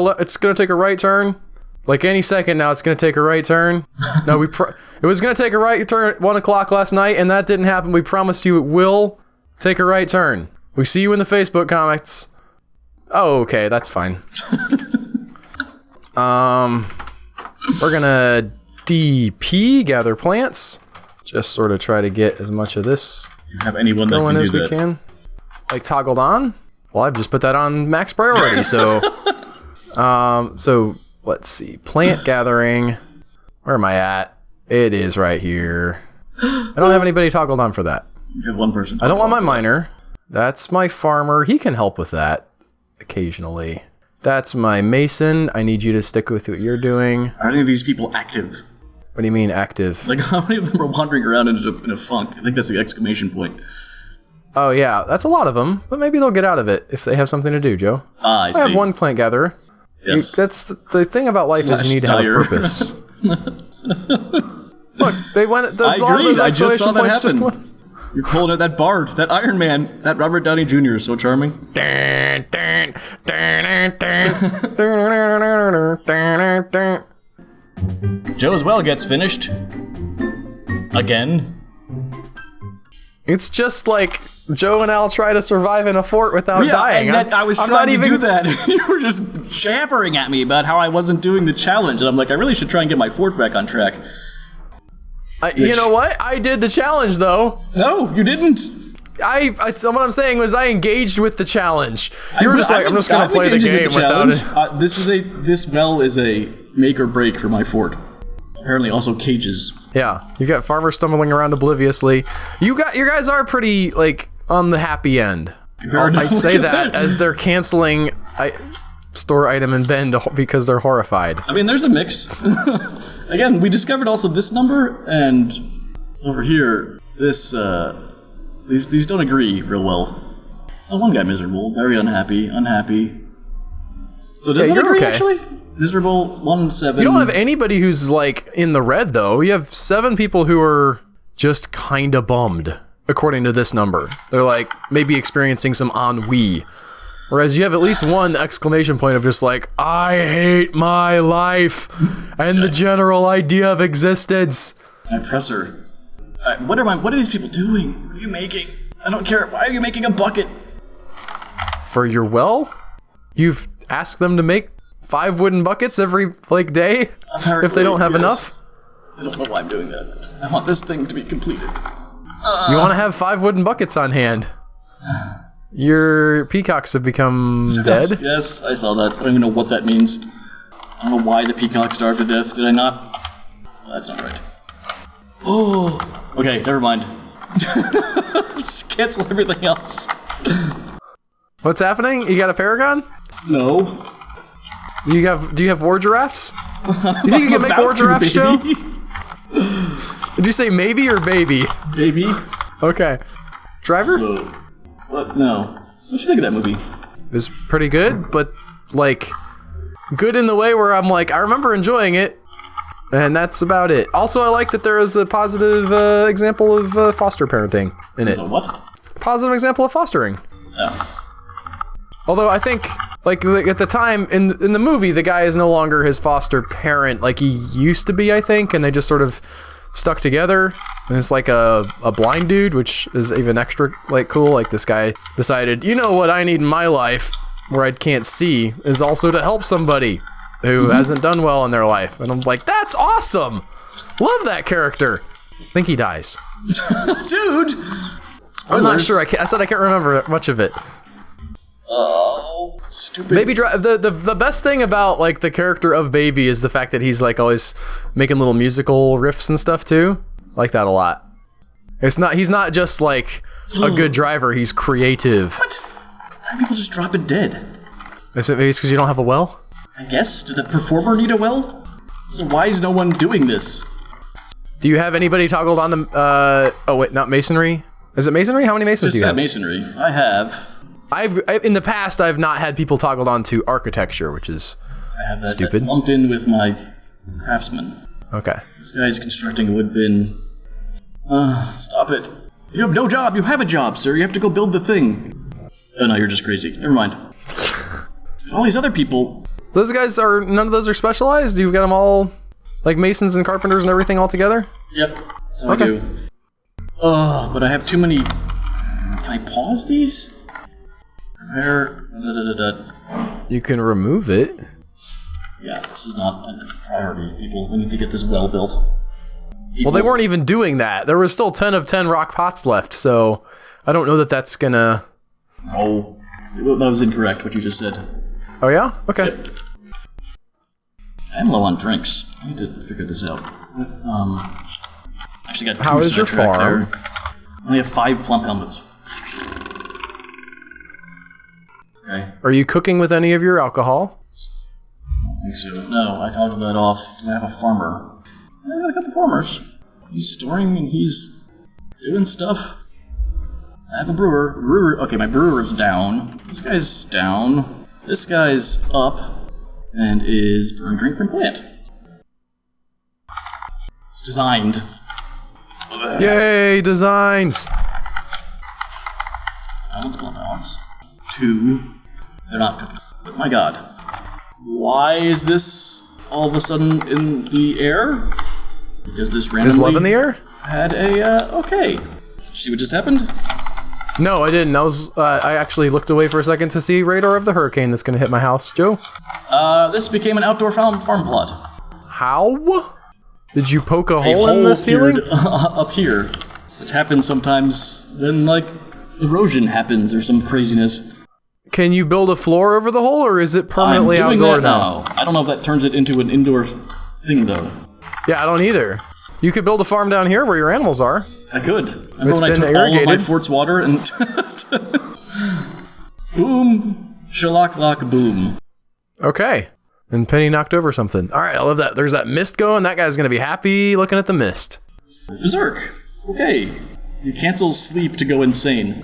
S1: a right turn. Like any second now, it's going to take a right turn. No, it was going to take a right turn at 1 o'clock last night, and that didn't happen. We promise you it will take a right turn. We see you in the Facebook comments. Oh, okay, that's fine. We're gonna DP, gather plants. Just sort of try to get as much of this
S2: you have anyone that
S1: going
S2: can
S1: as
S2: do
S1: we
S2: that?
S1: can. Like toggled on? Well, I've just put that on max priority, so... so, let's see. Plant gathering. Where am I at? It is right here. I don't have anybody toggled on for that.
S2: You have one person.
S1: I don't want my miner. That's my farmer. He can help with that occasionally. That's my mason. I need you to stick with what you're doing.
S2: Are any of these people active?
S1: What do you mean active?
S2: Like, how many of them are wandering around in a funk? I think that's the exclamation point.
S1: Oh yeah, that's a lot of them. But maybe they'll get out of it if they have something to do, Joe.
S2: I see.
S1: I have one plant gatherer.
S2: Yes.
S1: That's the thing about life is you need to have a purpose. Look, they went.
S2: I agreed. I just saw that happen.
S1: Went.
S2: You're pulling out that bard, that Iron Man, that Robert Downey Jr. is so charming. Joe's well gets finished. Again.
S1: It's just like Joe and Al try to survive in a fort without dying.
S2: And I was trying to do that. You were just jabbering at me about how I wasn't doing the challenge. And I'm like, I really should try and get my fort back on track.
S1: You know what? I did the challenge, though.
S2: No, you didn't.
S1: What I'm saying was I engaged with the challenge. You were just like, I'm just going to play the game without it.
S2: This well is a make or break for my fort. Apparently also cages.
S1: Yeah, you got farmers stumbling around obliviously. Your guys are pretty, like, on the happy end. I'd say that as they're canceling store item and bend because they're horrified.
S2: I mean, there's a mix. Again, we discovered also this number, and over here, these don't agree real well. Oh, one guy miserable, very unhappy. So does that agree, actually? Miserable, 1, 7.
S1: You don't have anybody who's, like, in the red, though. You have 7 people who are just kinda bummed, according to this number. They're, like, maybe experiencing some ennui. Whereas you have at least one exclamation point of just like, I hate my life and the general idea of existence.
S2: My presser. What are these people doing? What are you making? I don't care. Why are you making a bucket?
S1: For your well? You've asked them to make 5 wooden buckets every, like, day? Apparently, if they don't have enough?
S2: I don't know why I'm doing that. I want this thing to be completed.
S1: You want to have 5 wooden buckets on hand. Your peacocks have become dead.
S2: Yes, I saw that. I don't even know what that means. I don't know why the peacock starved to death. Did I not? Oh, that's not right. Oh, okay, never mind. Just cancel everything else.
S1: What's happening? You got a paragon?
S2: No.
S1: Do you have war giraffes? You think you can make war giraffes, Joe? Did you say maybe or baby?
S2: Baby.
S1: Okay. Driver?
S2: So, what? No. What'd you think of that movie?
S1: It was pretty good, but like good in the way where I'm like, I remember enjoying it, and that's about it. Also, I like that there is a positive example of foster parenting in it.
S2: So what?
S1: Positive example of fostering.
S2: Oh.
S1: Although I think, like at the time in the movie, the guy is no longer his foster parent like he used to be, I think, and they just sort of stuck together. And it's like a blind dude, which is even extra like cool. Like this guy decided, you know what I need in my life, where I can't see, is also to help somebody who hasn't done well in their life. And I'm like, that's awesome. Love that character. I think he dies.
S2: Dude. Spoilers.
S1: I'm not sure. I said I can't remember much of it.
S2: Oh, stupid.
S1: Baby the best thing about like the character of Baby is the fact that he's like always making little musical riffs and stuff too. I like that a lot. He's not just like a good driver, he's creative.
S2: What? Why are people just dropping dead?
S1: Maybe it's because you don't have a well?
S2: I guess. Did the performer need a well? So why is no one doing this?
S1: Do you have anybody toggled on the oh wait, not masonry? Is it masonry? How many masons do you have?
S2: Masonry. I have.
S1: In the past, I've not had people toggled onto architecture, which is
S2: I have that
S1: stupid.
S2: lumped in with my craftsman.
S1: Okay.
S2: This guy's constructing a wood bin. Stop it. You have no job. You have a job, sir. You have to go build the thing. Oh no, you're just crazy. Never mind. All these other people.
S1: Those guys are, none of those are specialized? You've got them all, like masons and carpenters and everything all together?
S2: Yep. That's how I do. Oh, but I have too many. Can I pause these? Prepare.
S1: You can remove it.
S2: Yeah, this is not a priority, people. We need to get this well built.
S1: Well, they weren't even doing that. There was still 10 of 10 rock pots left, so I don't know that that's gonna...
S2: Oh, that was incorrect, what you just said.
S1: Oh yeah? Okay.
S2: Yep. I'm low on drinks. I need to figure this out. Actually got 2
S1: How is your
S2: sidetracked
S1: farm?
S2: there. I only have 5 plump helmets. Okay.
S1: Are you cooking with any of your alcohol?
S2: I don't think so. No, I toggled that off. I have a farmer. I got a couple farmers. He's storing and he's doing stuff. I have a brewer. Okay, my brewer's down. This guy's down. This guy's up and is brewing drink from plant. It's designed.
S1: Yay, designs!
S2: Balance, balance. 2. They're not cooking. But my god. Why is this all of a sudden in the air? Because this randomly...
S1: Is love in the air?
S2: Had a, okay. See what just happened?
S1: No, I didn't. I actually looked away for a second to see radar of the hurricane that's gonna hit my house. Joe?
S2: This became an outdoor farm plot.
S1: How? Did you poke a hole in the ceiling?
S2: Up here. Which happens sometimes, then like erosion happens or some craziness.
S1: Can you build a floor over the hole, or is it permanently
S2: I'm doing
S1: outdoor
S2: that now? I don't know if that turns it into an indoor thing though.
S1: Yeah, I don't either. You could build a farm down here where your animals are.
S2: I could. Remember when I took all of my fort's water and... Boom. Shalak-lak boom.
S1: Okay. And Penny knocked over something. Alright, I love that. There's that mist going. That guy's gonna be happy looking at the mist.
S2: Berserk. Okay. You cancel sleep to go insane.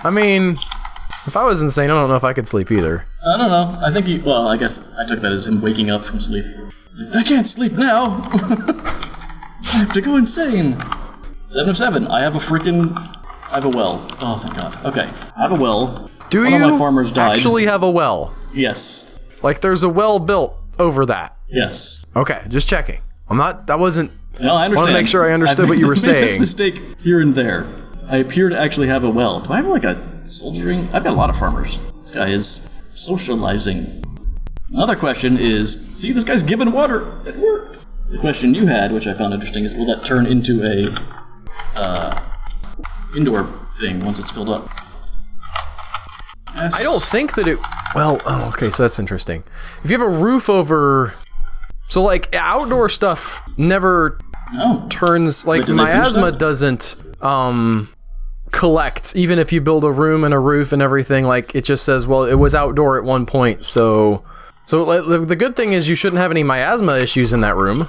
S1: I mean, if I was insane, I don't know if I could sleep either.
S2: I don't know. I think he... Well, I guess I took that as him waking up from sleep. I can't sleep now. I have to go insane. 7 of 7. I have a well. Oh, thank God. Okay. I have a well.
S1: Do
S2: One
S1: you
S2: of my farmers died.
S1: actually have a well?
S2: Yes.
S1: Like there's a well built over that?
S2: Yes.
S1: Okay, just checking. That wasn't...
S2: No, I understand.
S1: I want to make sure I understood what you were
S2: I've made this
S1: saying.
S2: mistake here and there. I appear to actually have a well. Do I have like a soldiering? I've got a lot of farmers. This guy is socializing. Another question is, see, this guy's giving water. It worked. the question you had, which I found interesting, is will that turn into a indoor thing once it's filled up? Yes.
S1: I don't think that it... Well, okay, so that's interesting. If you have a roof over... So, like, outdoor stuff never turns... Like, miasma doesn't collect, even if you build a room and a roof and everything. Like, it just says, well, it was outdoor at one point, so... So, the good thing is you shouldn't have any miasma issues in that room.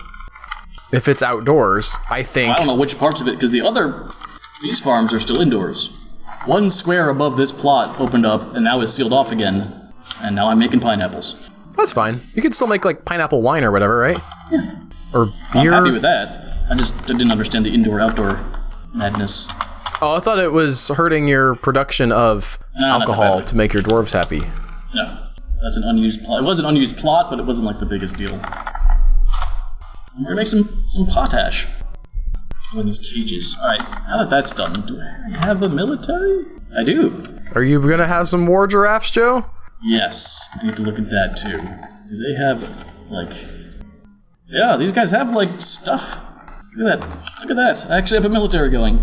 S1: If it's outdoors, I think.
S2: Well, I don't know which parts of it, because these farms are still indoors. One square above this plot opened up, and now is sealed off again. And now I'm making pineapples.
S1: That's fine. You could still make, like, pineapple wine or whatever, right?
S2: Yeah.
S1: Or beer.
S2: I'm happy with that. I didn't understand the indoor-outdoor madness.
S1: Oh, I thought it was hurting your production of alcohol to make your dwarves happy.
S2: No. That's an unused plot. It was an unused plot, but it wasn't, like, the biggest deal. I'm gonna make some potash. Oh, these cages. Alright, now that that's done, do I have a military? I do.
S1: Are you gonna have some war giraffes, Joe?
S2: Yes, I need to look at that too. Do they have, like... Yeah, these guys have, like, stuff. Look at that. Look at that. I actually have a military going.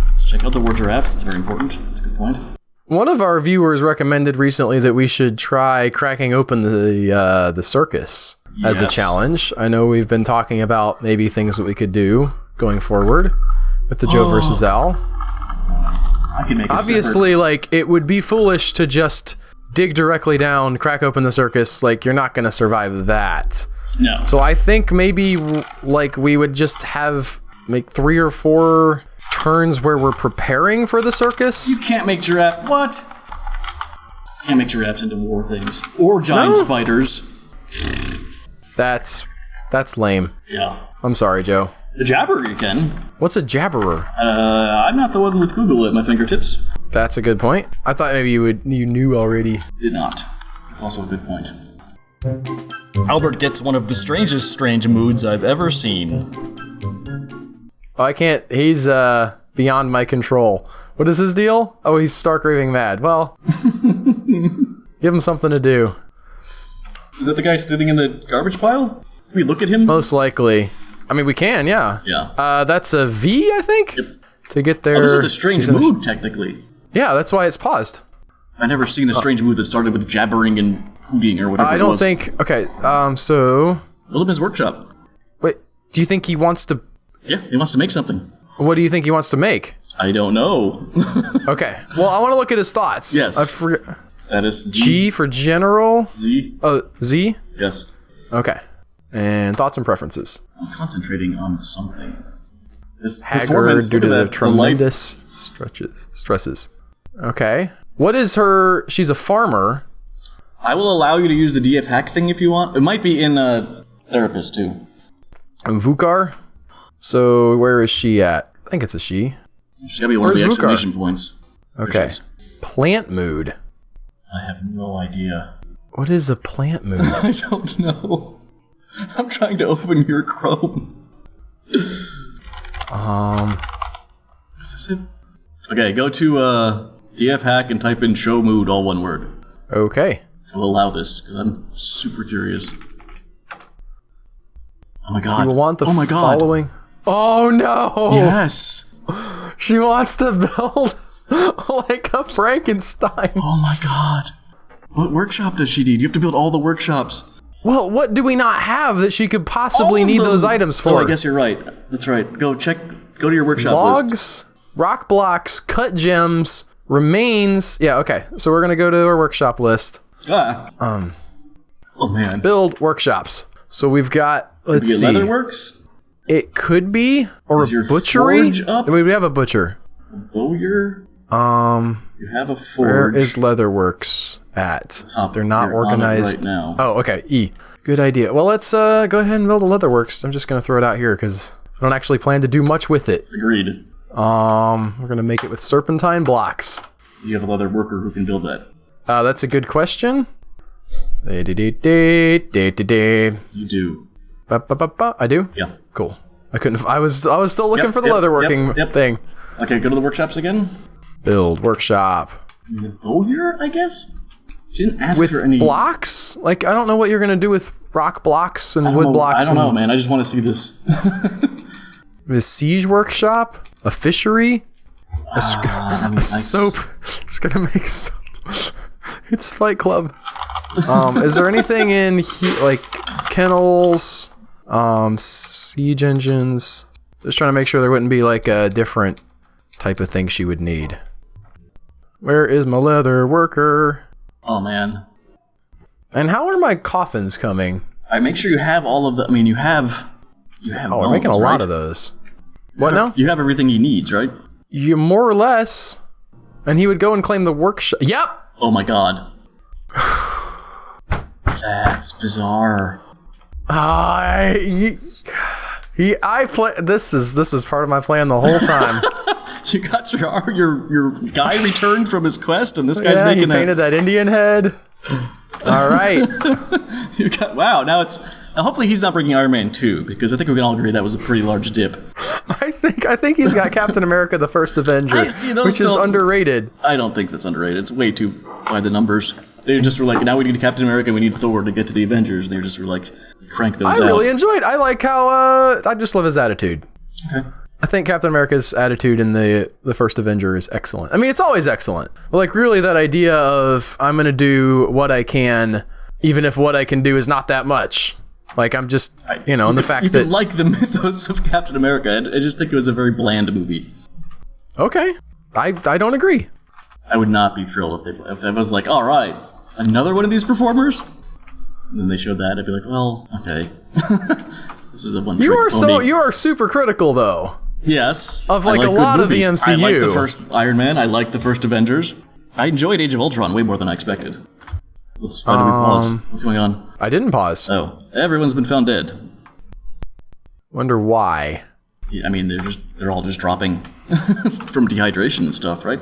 S2: Let's check out the war giraffes. It's very important. That's a good point.
S1: One of our viewers recommended recently that we should try cracking open the circus as a challenge. I know we've been talking about maybe things that we could do going forward with the Joe versus Al.
S2: I can make
S1: Obviously, like, it would be foolish to just dig directly down, crack open the circus. Like, you're not going to survive that.
S2: No.
S1: So I think maybe, like, we would just make 3 or 4 turns where we're preparing for the circus.
S2: You can't make giraffe. What? You can't make giraffes into war things or giant spiders.
S1: That's lame.
S2: Yeah.
S1: I'm sorry, Joe.
S2: The jabberer you can.
S1: What's a jabberer?
S2: I'm not the one with Google at my fingertips.
S1: That's a good point. I thought maybe you knew already.
S2: Did not. That's also a good point. Albert gets one of the strangest strange moods I've ever seen.
S1: Oh, I can't. He's beyond my control. What is his deal? Oh, he's stark raving mad. Well, give him something to do.
S2: Is that the guy sitting in the garbage pile? Can we look at him?
S1: Most likely. I mean, we can, yeah.
S2: Yeah.
S1: That's a V, I think?
S2: Yep.
S1: To get there.
S2: Oh, this is a strange mood, technically.
S1: Yeah, that's why it's paused.
S2: I've never seen a strange mood that started with jabbering and hooting or whatever
S1: I don't think... Okay, so...
S2: Build him his workshop.
S1: Wait, do you think he wants to...
S2: Yeah, he wants to make something.
S1: What do you think he wants to make?
S2: I don't know.
S1: Okay, well, I want to look at his thoughts.
S2: Yes.
S1: I forget...
S2: Status Z.
S1: G for general.
S2: Z.
S1: Oh, Z?
S2: Yes.
S1: Okay. And thoughts and preferences.
S2: I'm concentrating on something. This
S1: Haggard due to the
S2: light.
S1: tremendous stresses. Okay. What is her... She's a farmer.
S2: I will allow you to use the DF hack thing if you want. It might be in Therapist, too.
S1: Vukar? So, where is she at? I think it's a she.
S2: She's gotta be one of the exclamation points.
S1: Okay. Plant mood.
S2: I have no idea.
S1: What is a plant mood?
S2: I don't know. I'm trying to open your Chrome. Is this it? Okay, go to DF hack and type in show mood, all one word.
S1: Okay.
S2: I'll allow this, because I'm super curious. Oh my god.
S1: You want the following? Oh no!
S2: Yes!
S1: She wants to build like a Frankenstein.
S2: Oh my god. What workshop does she need? You have to build all the workshops.
S1: Well, what do we not have that she could possibly need those items for?
S2: Oh, I guess you're right. That's right. Go to your workshop
S1: Logs,
S2: list.
S1: rock blocks, cut gems, remains. Yeah, okay. So we're gonna go to our workshop list.
S2: Oh man.
S1: Build workshops. So we've got, let's see.
S2: Leatherworks?
S1: It could be, or
S2: Is
S1: a
S2: your
S1: butchery.
S2: forge up?
S1: We have a butcher.
S2: Bowyer? You have a forge.
S1: Where is Leatherworks at? They're not organized.
S2: Right now.
S1: Oh, okay. E. Good idea. Well, let's go ahead and build a Leatherworks. I'm just gonna throw it out here because I don't actually plan to do much with it.
S2: Agreed.
S1: We're gonna make it with serpentine blocks.
S2: You have a leather worker who can build that.
S1: That's a good question. You
S2: do.
S1: I do?
S2: Yeah.
S1: Cool. I couldn't. I was still looking for the leatherworking thing.
S2: Okay, go to the workshops again.
S1: Build workshop.
S2: Bowyer, I guess. She didn't ask
S1: with
S2: for any
S1: blocks. Like, I don't know what you're gonna do with rock blocks and wood blocks.
S2: I don't know, man. I just want to see this.
S1: The siege workshop, a fishery, a soap. Just gonna make soap. It's Fight Club. Is there anything in like kennels, siege engines? Just trying to make sure there wouldn't be like a different type of thing she would need. Where is my leather worker?
S2: Oh man.
S1: And how are my coffins coming?
S2: All right, make sure you have all of the. I mean, you have.
S1: Oh, we're making a lot of those. What now?
S2: You have everything he needs, right?
S1: You more or less. And he would go and claim the workshop. Yep.
S2: Oh my god. That's bizarre.
S1: This was part of my plan the whole time.
S2: You got your guy returned from his quest, and this guy's making
S1: he painted that Indian head. All right.
S2: Wow. Now hopefully he's not bringing Iron Man 2, because I think we can all agree that was a pretty large dip.
S1: I think he's got Captain America: The First Avenger, which is underrated.
S2: I don't think that's underrated. It's way too by the numbers. They just were like, now we need Captain America, we need Thor to get to the Avengers. They just were like, crank those out.
S1: I really enjoyed. I like how I just love his attitude.
S2: Okay.
S1: I think Captain America's attitude in the First Avenger is excellent. I mean, it's always excellent. But like, really, that idea of I'm gonna do what I can, even if what I can do is not that much. Like, I'm just, and the fact that...
S2: like the mythos of Captain America. I just think it was a very bland movie.
S1: Okay. I don't agree.
S2: I would not be thrilled if I was like, all right, another one of these performers? And then they showed that, I'd be like, well, okay. This is a one-trick pony.
S1: You are super critical, though.
S2: Yes.
S1: Of like a lot of the MCU.
S2: I like the first Iron Man. I like the first Avengers. I enjoyed Age of Ultron way more than I expected. Why did we pause? What's going on?
S1: I didn't pause.
S2: Oh, everyone's been found dead.
S1: Wonder why.
S2: Yeah, I mean, they're all just dropping from dehydration and stuff, right?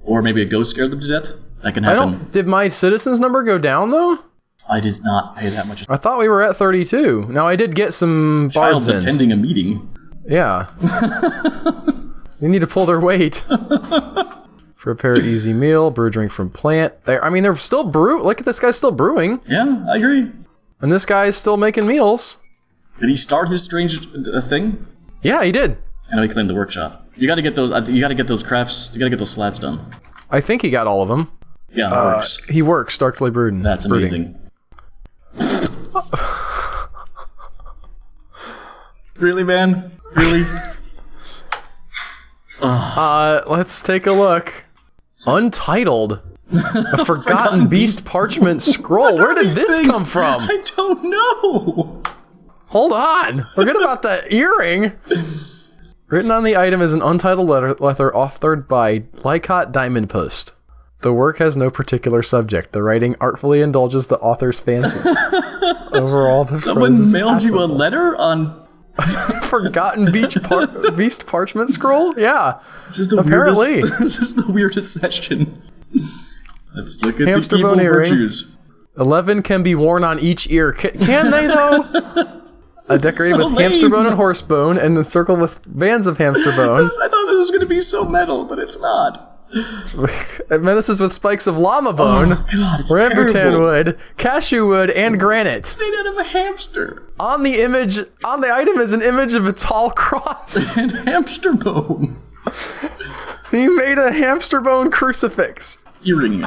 S2: Or maybe a ghost scared them to death. That can happen.
S1: Did my citizens number go down though?
S2: I did not pay that much.
S1: I thought we were at 32. Now I did get some
S2: Child's attending a meeting.
S1: Yeah. They need to pull their weight. Prepare easy meal, brew drink from plant. They're still look at this guy's still brewing.
S2: Yeah, I agree.
S1: And this guy's still making meals.
S2: Did he start his strange thing?
S1: Yeah, he did.
S2: I know he claimed the workshop. You gotta get those, you gotta get those crafts, you gotta get those slabs done.
S1: I think he got all of them.
S2: Yeah, it works.
S1: He works, Darkly Brooding.
S2: That's amazing. Really, man? Really?
S1: Let's take a look. Untitled. A Forgotten Beast parchment scroll. Where did this come from?
S2: I don't know.
S1: Hold on. Forget about that earring. Written on the item is an untitled letter authored by Lycott Diamond Post. The work has no particular subject. The writing artfully indulges the author's fancies. Overall, the
S2: someone mailed you a letter on
S1: Forgotten Beast parchment scroll? Yeah.
S2: This is the
S1: apparently.
S2: This is the weirdest session. Let's look at
S1: Hamster
S2: the evil
S1: bone earring.
S2: virtues.
S1: 11 can be worn on each ear. Can they, though? Decorated
S2: so
S1: with hamster bone and horse bone, and encircled with bands of hamster bone.
S2: I thought this was going to be so metal, but it's not.
S1: It menaces with spikes of llama bone, rambutan wood, cashew wood, and granite.
S2: It's made out of a hamster.
S1: On the item is an image of a tall cross.
S2: And hamster bone.
S1: He made a hamster bone crucifix.
S2: Earring.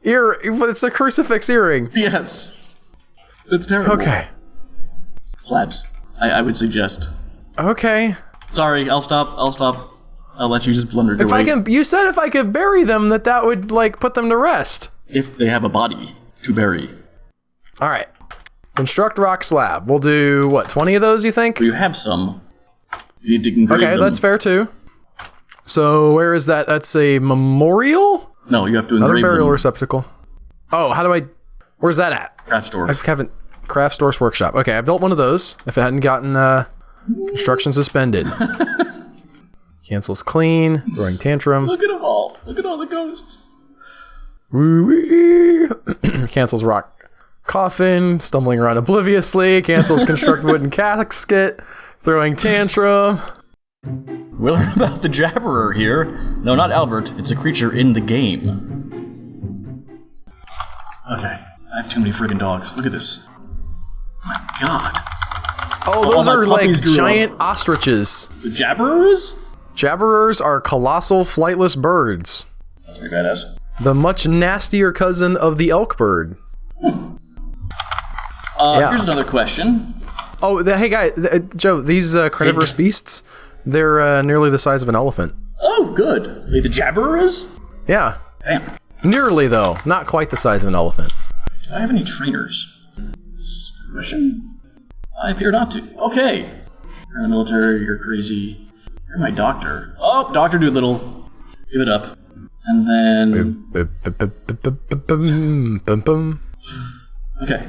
S1: But it's a crucifix earring.
S2: Yes. It's terrible.
S1: Okay.
S2: Slabs. I would suggest.
S1: Okay.
S2: Sorry, I'll stop. I'll let you just blunder your way.
S1: You said if I could bury them, that would, like, put them to rest.
S2: If they have a body to bury.
S1: All right. Construct rock slab. We'll do, what, 20 of those, you think?
S2: Well, you have some. You need to engrave them.
S1: That's fair, too. So, where is that? That's a memorial?
S2: No, you have to engrave them.
S1: Not a burial receptacle. Oh, where's that at?
S2: Craft store.
S1: I haven't... Craft Store's Workshop. Okay, I built one of those. If it hadn't gotten construction suspended. Cancels clean. Throwing tantrum.
S2: Look at them all. Look at all the ghosts.
S1: Woo-wee. Cancels rock coffin. Stumbling around obliviously. Cancels construct wooden casket. Throwing tantrum.
S2: We learn about the Jabberer here. No, not Albert. It's a creature in the game. Okay, I have too many friggin' dogs. Look at this. My god.
S1: Oh, those
S2: all my
S1: are like
S2: puppies grew
S1: giant
S2: up.
S1: ostriches.
S2: The jabberers?
S1: Jabberers are colossal flightless birds.
S2: That's pretty badass.
S1: The much nastier cousin of the elk bird. Yeah.
S2: Here's another question.
S1: Oh, hey guy, Joe, these carnivorous beasts, they're nearly the size of an elephant.
S2: Oh, good. Wait, the jabberers?
S1: Yeah.
S2: Damn.
S1: Nearly though, not quite the size of an elephant.
S2: Do I have any trainers? That's a question. I appear not to. Okay. You're in the military, you're crazy. You're my doctor. Oh, Dr. Doolittle. Give it up. And then... Okay.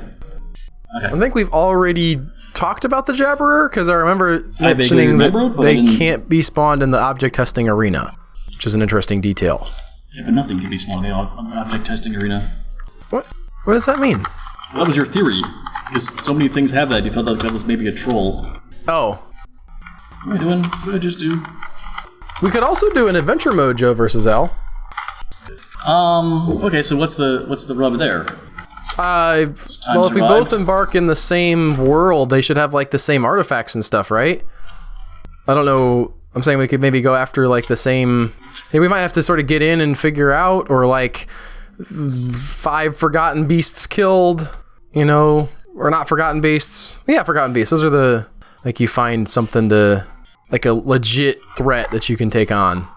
S1: I think we've already talked about the Jabberer, because I remember mentioning that they can't be spawned in the object testing arena, which is an interesting detail.
S2: Yeah, but nothing can be spawned in the object testing arena.
S1: What? What does that mean?
S2: Well, that was your theory, because so many things have that, you felt like that was maybe a troll.
S1: Oh.
S2: What am I doing? What did I just do?
S1: We could also do an adventure mode, Joe versus Al.
S2: Okay, so what's the rub there?
S1: Well, if we both embark in the same world, they should have, like, the same artifacts and stuff, right? I don't know. I'm saying we could maybe go after, like, the same... Hey, we might have to sort of get in and figure out, or, like, 5 forgotten beasts killed, you know? Or not forgotten beasts. Yeah, forgotten beasts. Those are the... Like, you find something to... Like, a legit threat that you can take on.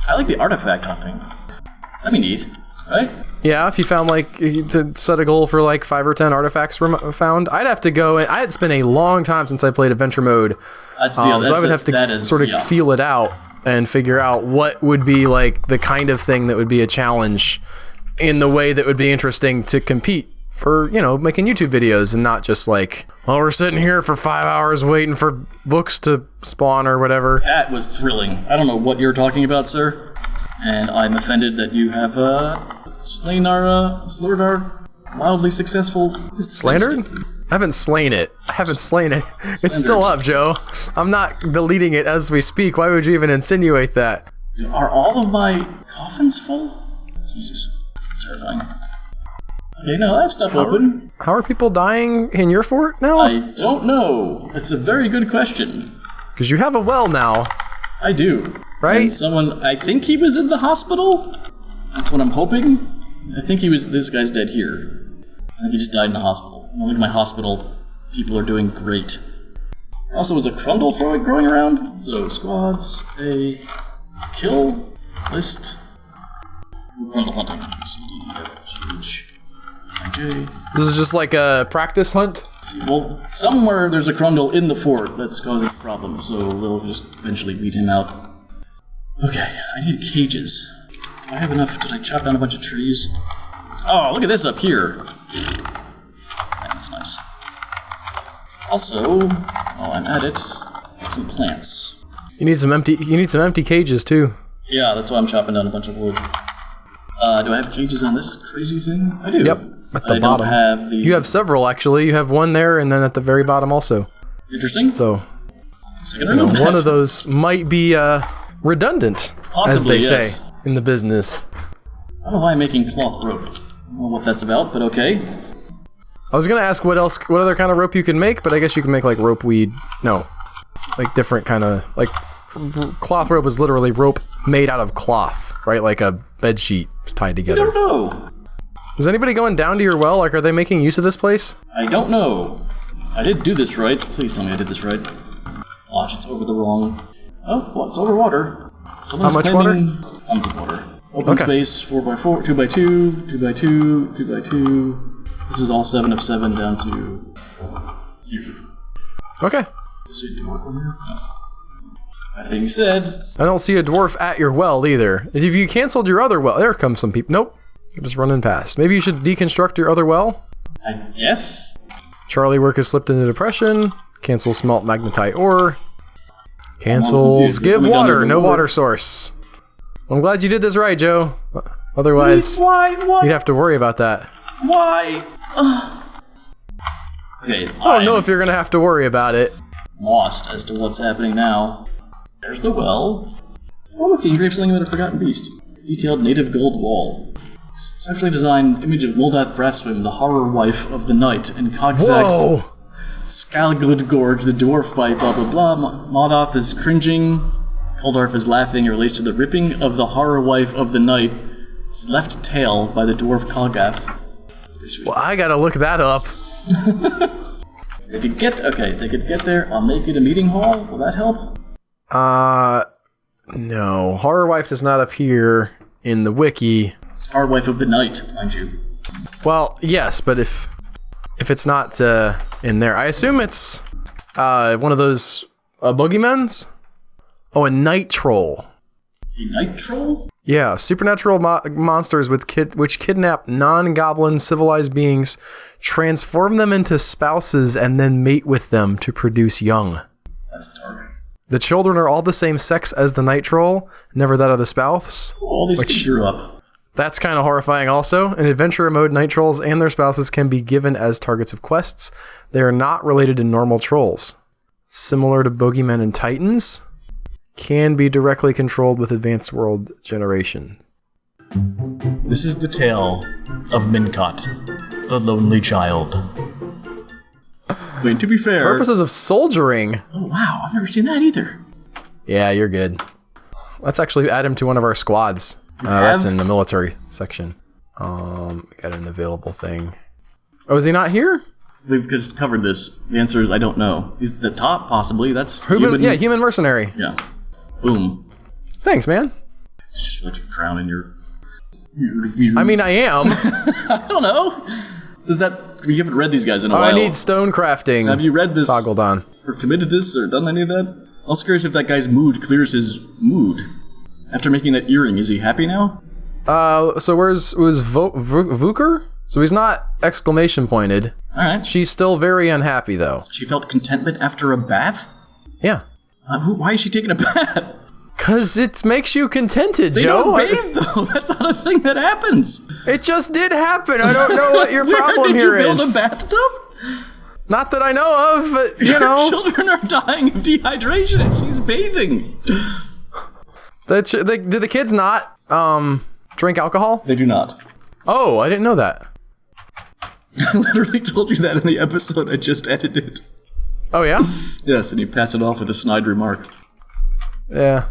S2: I like the artifact hunting. That'd be neat, right?
S1: Yeah, if you found, like, to set a goal for, like, 5 or 10 artifacts found, I'd have to go, and it's been a long time since I played adventure mode, so I would have to sort of feel it out and figure out what would be, like, the kind of thing that would be a challenge in the way that would be interesting to compete for, you know, making YouTube videos, and not just like, well, we're sitting here for 5 hours waiting for books to spawn or whatever.
S2: That was thrilling. I don't know what you're talking about, sir, and I'm offended that you have, slurred our mildly successful...
S1: Slandered? I haven't slain it. It's still up, Joe. I'm not deleting it as we speak. Why would you even insinuate that?
S2: Are all of my coffins full? Jesus, it's terrifying. Okay, no, I have stuff open.
S1: How are people dying in your fort now?
S2: I don't know. It's a very good question.
S1: Because you have a well now.
S2: I do.
S1: Right?
S2: And someone, I think he was in the hospital? That's what I'm hoping. I think this guy's dead here. I think he just died in the hospital. Look at my hospital. People are doing great. Also, was a crundle growing around? So, squads, a kill list. Crundle hunting. C, D, E, F, G, H, I, J.
S1: This is just like a practice hunt?
S2: See, well, somewhere there's a crundle in the fort that's causing problems, so they'll just eventually weed him out. Okay, I need cages. Do I have enough? Did I chop down a bunch of trees? Oh, look at this up here. That's nice. Also, while I'm at it, get some plants.
S1: You need some empty cages too.
S2: Yeah, that's why I'm chopping down a bunch of wood. Do I have cages on this crazy thing? I do.
S1: Yep, at the bottom.
S2: Don't have the...
S1: You have several, actually. You have one there, and then at the very bottom also.
S2: Interesting.
S1: So, one of those might be redundant,
S2: possibly,
S1: as they
S2: yes.
S1: say in the business.
S2: I don't know why I'm making cloth rope. I don't know what that's about, but okay.
S1: I was gonna ask what other kind of rope you can make, but I guess you can make like rope weed. No, like different kind of cloth rope is literally rope made out of cloth, right? Like a bed sheet is tied together.
S2: I don't know.
S1: Is anybody going down to your well? Like, are they making use of this place?
S2: I don't know. I did do this right. Please tell me I did this right. Watch, it's over the wrong... Oh, well, it's over water. Someone's
S1: How much water?
S2: Tons of water. Open space, 4x4, 2x2, 2x2, 2x2. This is all 7 of 7 down to here.
S1: Okay.
S2: See a dwarf over here? No. That being said...
S1: I don't see a dwarf at your well, either. If you canceled your other well... There come some people. Nope. They're just running past. Maybe you should deconstruct your other well?
S2: I guess?
S1: Charlie work has slipped into depression. Cancel smelt magnetite ore. Cancels give water. No water source. I'm glad you did this right, Joe. Otherwise,
S2: Why? What?
S1: you'd have to worry about that.
S2: Why? Okay,
S1: I don't know if you're gonna have to worry about it.
S2: Lost as to what's happening now. There's the well. Oh, look, engraved something about a forgotten beast. Detailed native gold wall. Exceptionally designed image of Moldath Brasswim, the horror wife of the night, and Cogsax
S1: Whoa!
S2: Scalgud Gorge, the dwarf by blah blah blah. Moldath is cringing. Koldarf is laughing in relation to the ripping of the horror wife of the night. Its left tail by the dwarf Kolgath.
S1: Well, I gotta look that up.
S2: They could get there. I'll make it a meeting hall. Will that help?
S1: No. Horror wife does not appear in the wiki.
S2: It's horror wife of the night, mind you.
S1: Well, yes, but if it's not in there, I assume it's one of those boogeymen's. Oh, a night troll.
S2: A night troll?
S1: Yeah, supernatural monsters which kidnap non-goblin civilized beings, transform them into spouses, and then mate with them to produce young.
S2: That's dark.
S1: The children are all the same sex as the night troll, never that of the spouse.
S2: All these kids grew up.
S1: That's kind of horrifying also. In adventure mode, night trolls and their spouses can be given as targets of quests. They are not related to normal trolls. Similar to bogeymen and titans, can be directly controlled with advanced world generation.
S2: This is the tale of Minkot, the lonely child. I mean, to be fair...
S1: Purposes of soldiering.
S2: Oh, wow, I've never seen that either.
S1: Yeah, you're good. Let's actually add him to one of our squads. That's in the military section. We got an available thing. Oh, is he not here?
S2: We've just covered this. The answer is I don't know. He's at the top, possibly. That's
S1: human. Yeah, human mercenary.
S2: Yeah. Boom.
S1: Thanks, man.
S2: It's just like a crown in your...
S1: I mean, I am.
S2: I don't know. Does that... You haven't read these guys in a while.
S1: I need stone crafting.
S2: Have you read this?
S1: Toggled on.
S2: Or committed this, or done any of that? I was curious if that guy's mood clears his mood. After making that earring, is he happy now?
S1: So where's Vuker? So he's not exclamation pointed.
S2: Alright.
S1: She's still very unhappy, though.
S2: She felt contentment after a bath?
S1: Yeah.
S2: Why is she taking a bath?
S1: Cause it makes you contented,
S2: they
S1: Joe.
S2: They don't bathe, though. That's not a thing that happens.
S1: It just did happen. I don't know what your problem here is.
S2: Did you build a bathtub?
S1: Not that I know of, but, you know.
S2: Your children are dying of dehydration and she's bathing.
S1: Did the kids not drink alcohol?
S2: They do not.
S1: Oh, I didn't know that.
S2: I literally told you that in the episode I just edited.
S1: Oh, yeah?
S2: Yes, and you pass it off with a snide remark.
S1: Yeah.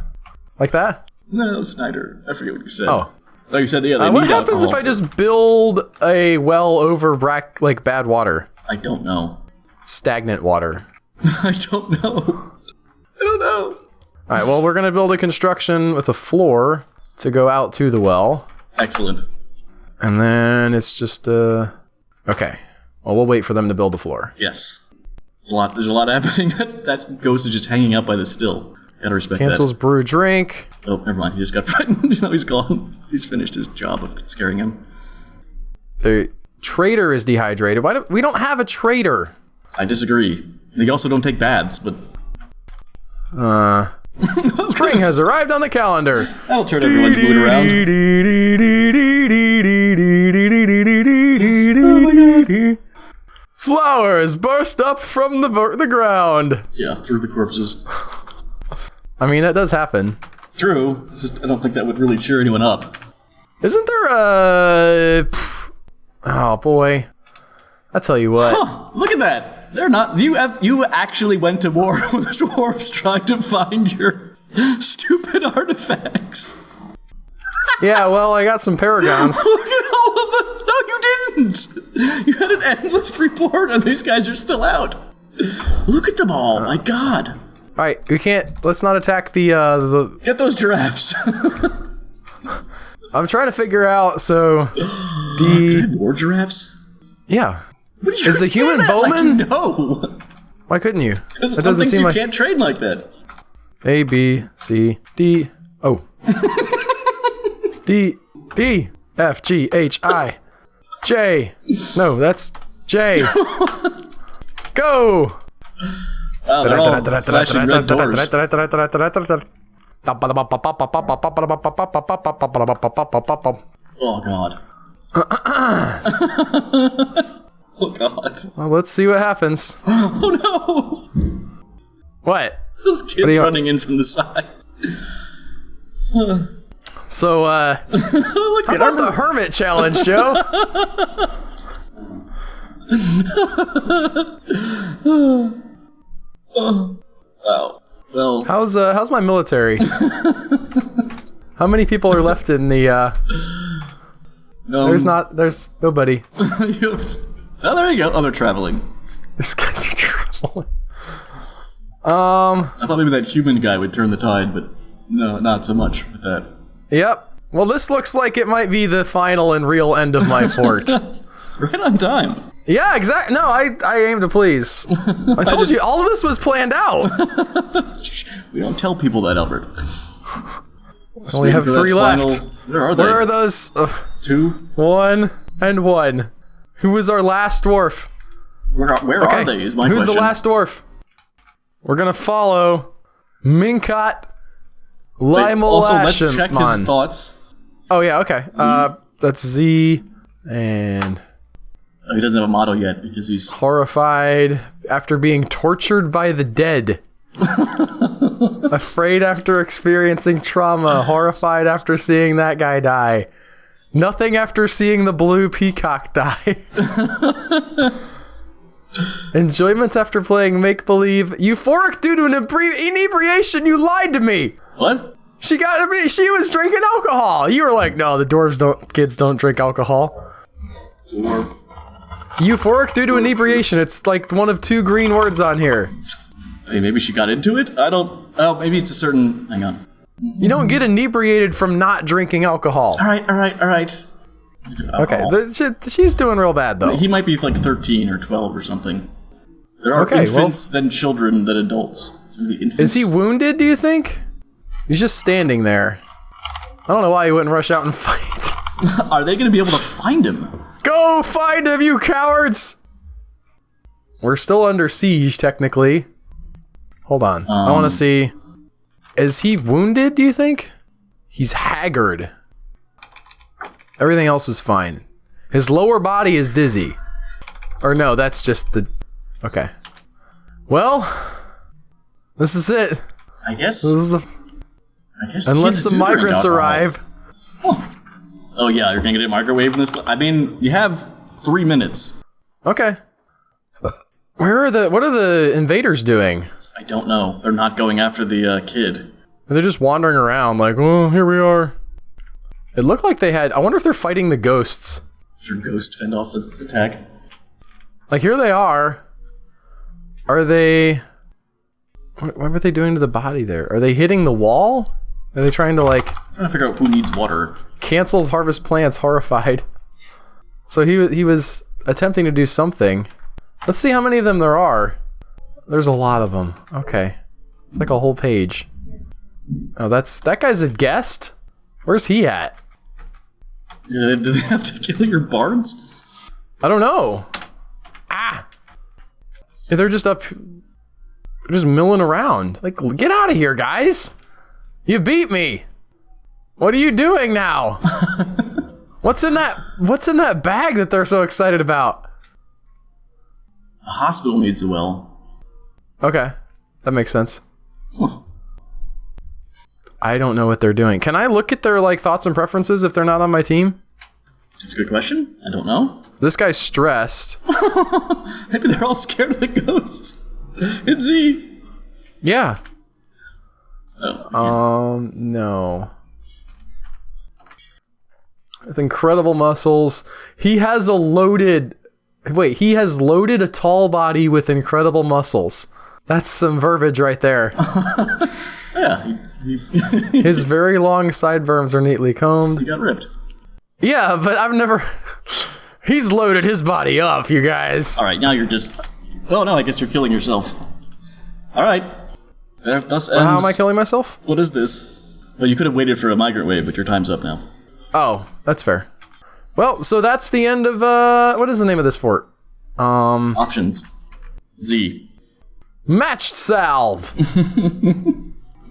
S1: Like that?
S2: No, Snyder. I forget what you said.
S1: Oh.
S2: Oh, you said, yeah, they need
S1: what happens if I just build a well over bad water?
S2: I don't know.
S1: Stagnant water.
S2: I don't know. I don't know.
S1: Alright, well, we're going to build a construction with a floor to go out to the well.
S2: Excellent.
S1: And then it's just, okay. Well, we'll wait for them to build the floor.
S2: Yes. There's a lot happening. That ghost is just hanging out by the still. Gotta respect
S1: Cancels
S2: that.
S1: brew drink.
S2: Oh, never mind. He just got frightened. He's gone. He's finished his job of scaring him.
S1: The trader is dehydrated. We don't have a trader.
S2: I disagree. They also don't take baths, but...
S1: Spring has arrived on the calendar.
S2: That'll turn everyone's mood around.
S1: Flowers burst up from the ground.
S2: Yeah, through the corpses.
S1: I mean, that does happen.
S2: True. It's just I don't think that would really cheer anyone up.
S1: Isn't there a... Oh, boy. I tell you what.
S2: Huh, look at that. They're not... You actually went to war with the dwarves trying to find your stupid artifacts.
S1: Yeah, well, I got some paragons.
S2: Look at all of them. No, you didn't. You had an endless report and these guys are still out. Look at them all. My God.
S1: All right, we can't... Let's not attack the...
S2: Get those giraffes.
S1: I'm trying to figure out, so...
S2: Can I have more giraffes?
S1: Yeah.
S2: Is
S1: the human bowman?
S2: Like, no.
S1: Why couldn't you?
S2: Because some things you can't trade like that.
S1: A, B, C, D, O. D, E, F, G, H, I, J. No, that's J. Go!
S2: Wow, they're all flashing red doors. Oh, God. Oh, God.
S1: Well, let's see what happens.
S2: Oh, no!
S1: What?
S2: Those kids running in from the side.
S1: So,
S2: Look
S1: how
S2: at
S1: about the hermit challenge, Joe?
S2: Oh, well.
S1: How's my military? How many people are left in the, there's nobody.
S2: Oh, there you go. Oh, they're traveling.
S1: These guys are traveling.
S2: I thought maybe that human guy would turn the tide, but no, not so much with that.
S1: Yep. Well, this looks like it might be the final and real end of my fort.
S2: Right on time.
S1: Yeah, exactly. No, I aim to please. I told you, all of this was planned out.
S2: We don't tell people that, Albert.
S1: Only have 3 left.
S2: Where are they?
S1: Where are those?
S2: 2.
S1: 1 and 1. Who was our last dwarf?
S2: Where are they, is my
S1: Who's
S2: question.
S1: the last dwarf? We're going to follow Minkat Limal.
S2: Also, let's check his thoughts.
S1: Oh, yeah, okay. That's Z and...
S2: Oh, he doesn't have a motto yet because he's...
S1: Horrified after being tortured by the dead. Afraid after experiencing trauma. Horrified after seeing that guy die. Nothing after seeing the blue peacock die. Enjoyment after playing make-believe. Euphoric due to an inebriation. You lied to me.
S2: What?
S1: She was drinking alcohol. You were like, no, the kids don't drink alcohol.
S2: Dwarf.
S1: Euphoric due to inebriation. It's like one of 2 green words on here.
S2: Hey, maybe she got into it? I don't... Oh, maybe it's a certain... Hang on.
S1: You don't get inebriated from not drinking alcohol.
S2: All right.
S1: Okay, she's doing real bad, though.
S2: He might be like 13 or 12 or something. There are infants, then children, then adults.
S1: Is he wounded, do you think? He's just standing there. I don't know why he wouldn't rush out and fight.
S2: Are they going to be able to find him?
S1: Go find him, you cowards! We're still under siege, technically. Hold on. I want to see... Is he wounded, do you think? He's haggard. Everything else is fine. His lower body is dizzy. Or no, that's just the... Okay. Well, this is it.
S2: I guess...
S1: This is the... Unless the migrants arrive.
S2: Oh yeah, you're gonna get a microwave in this... I mean, you have 3 minutes.
S1: Okay. What are the invaders doing?
S2: I don't know. They're not going after the kid.
S1: They're just wandering around like, oh, here we are. It looked like they had... I wonder if they're fighting the ghosts.
S2: Should Ghost fend off the attack?
S1: Like, here they are. Are they... What were they doing to the body there? Are they hitting the wall? Are they trying to, like...
S2: I'm trying to figure out who needs water.
S1: Cancels harvest plants, horrified. So he was attempting to do something. Let's see how many of them there are. There's a lot of them. Okay. It's like a whole page. Oh, that guy's a guest? Where's he at?
S2: Do they have to kill your bards?
S1: I don't know. Ah! Yeah, they're just up... They're just milling around. Like, get out of here, guys! You beat me! What are you doing now? What's in that bag that they're so excited about?
S2: A hospital needs a well.
S1: Okay. That makes sense. I don't know what they're doing. Can I look at their, like, thoughts and preferences if they're not on my team?
S2: That's a good question. I don't know.
S1: This guy's stressed.
S2: Maybe they're all scared of the ghosts. It's he.
S1: Yeah.
S2: Oh,
S1: no. With incredible muscles. He has loaded a tall body with incredible muscles. That's some verbiage right there.
S2: Yeah.
S1: His very long sideburns are neatly combed.
S2: He got ripped.
S1: Yeah, but I've never... He's loaded his body up, you guys.
S2: Alright, now you're just... Well, no, I guess you're killing yourself. Alright. Thus ends...
S1: How am I killing myself?
S2: What is this? Well, you could have waited for a migrant wave, but your time's up now.
S1: Oh, that's fair. Well, so that's the end of, what is the name of this fort?
S2: Options. Z.
S1: Matched Salve!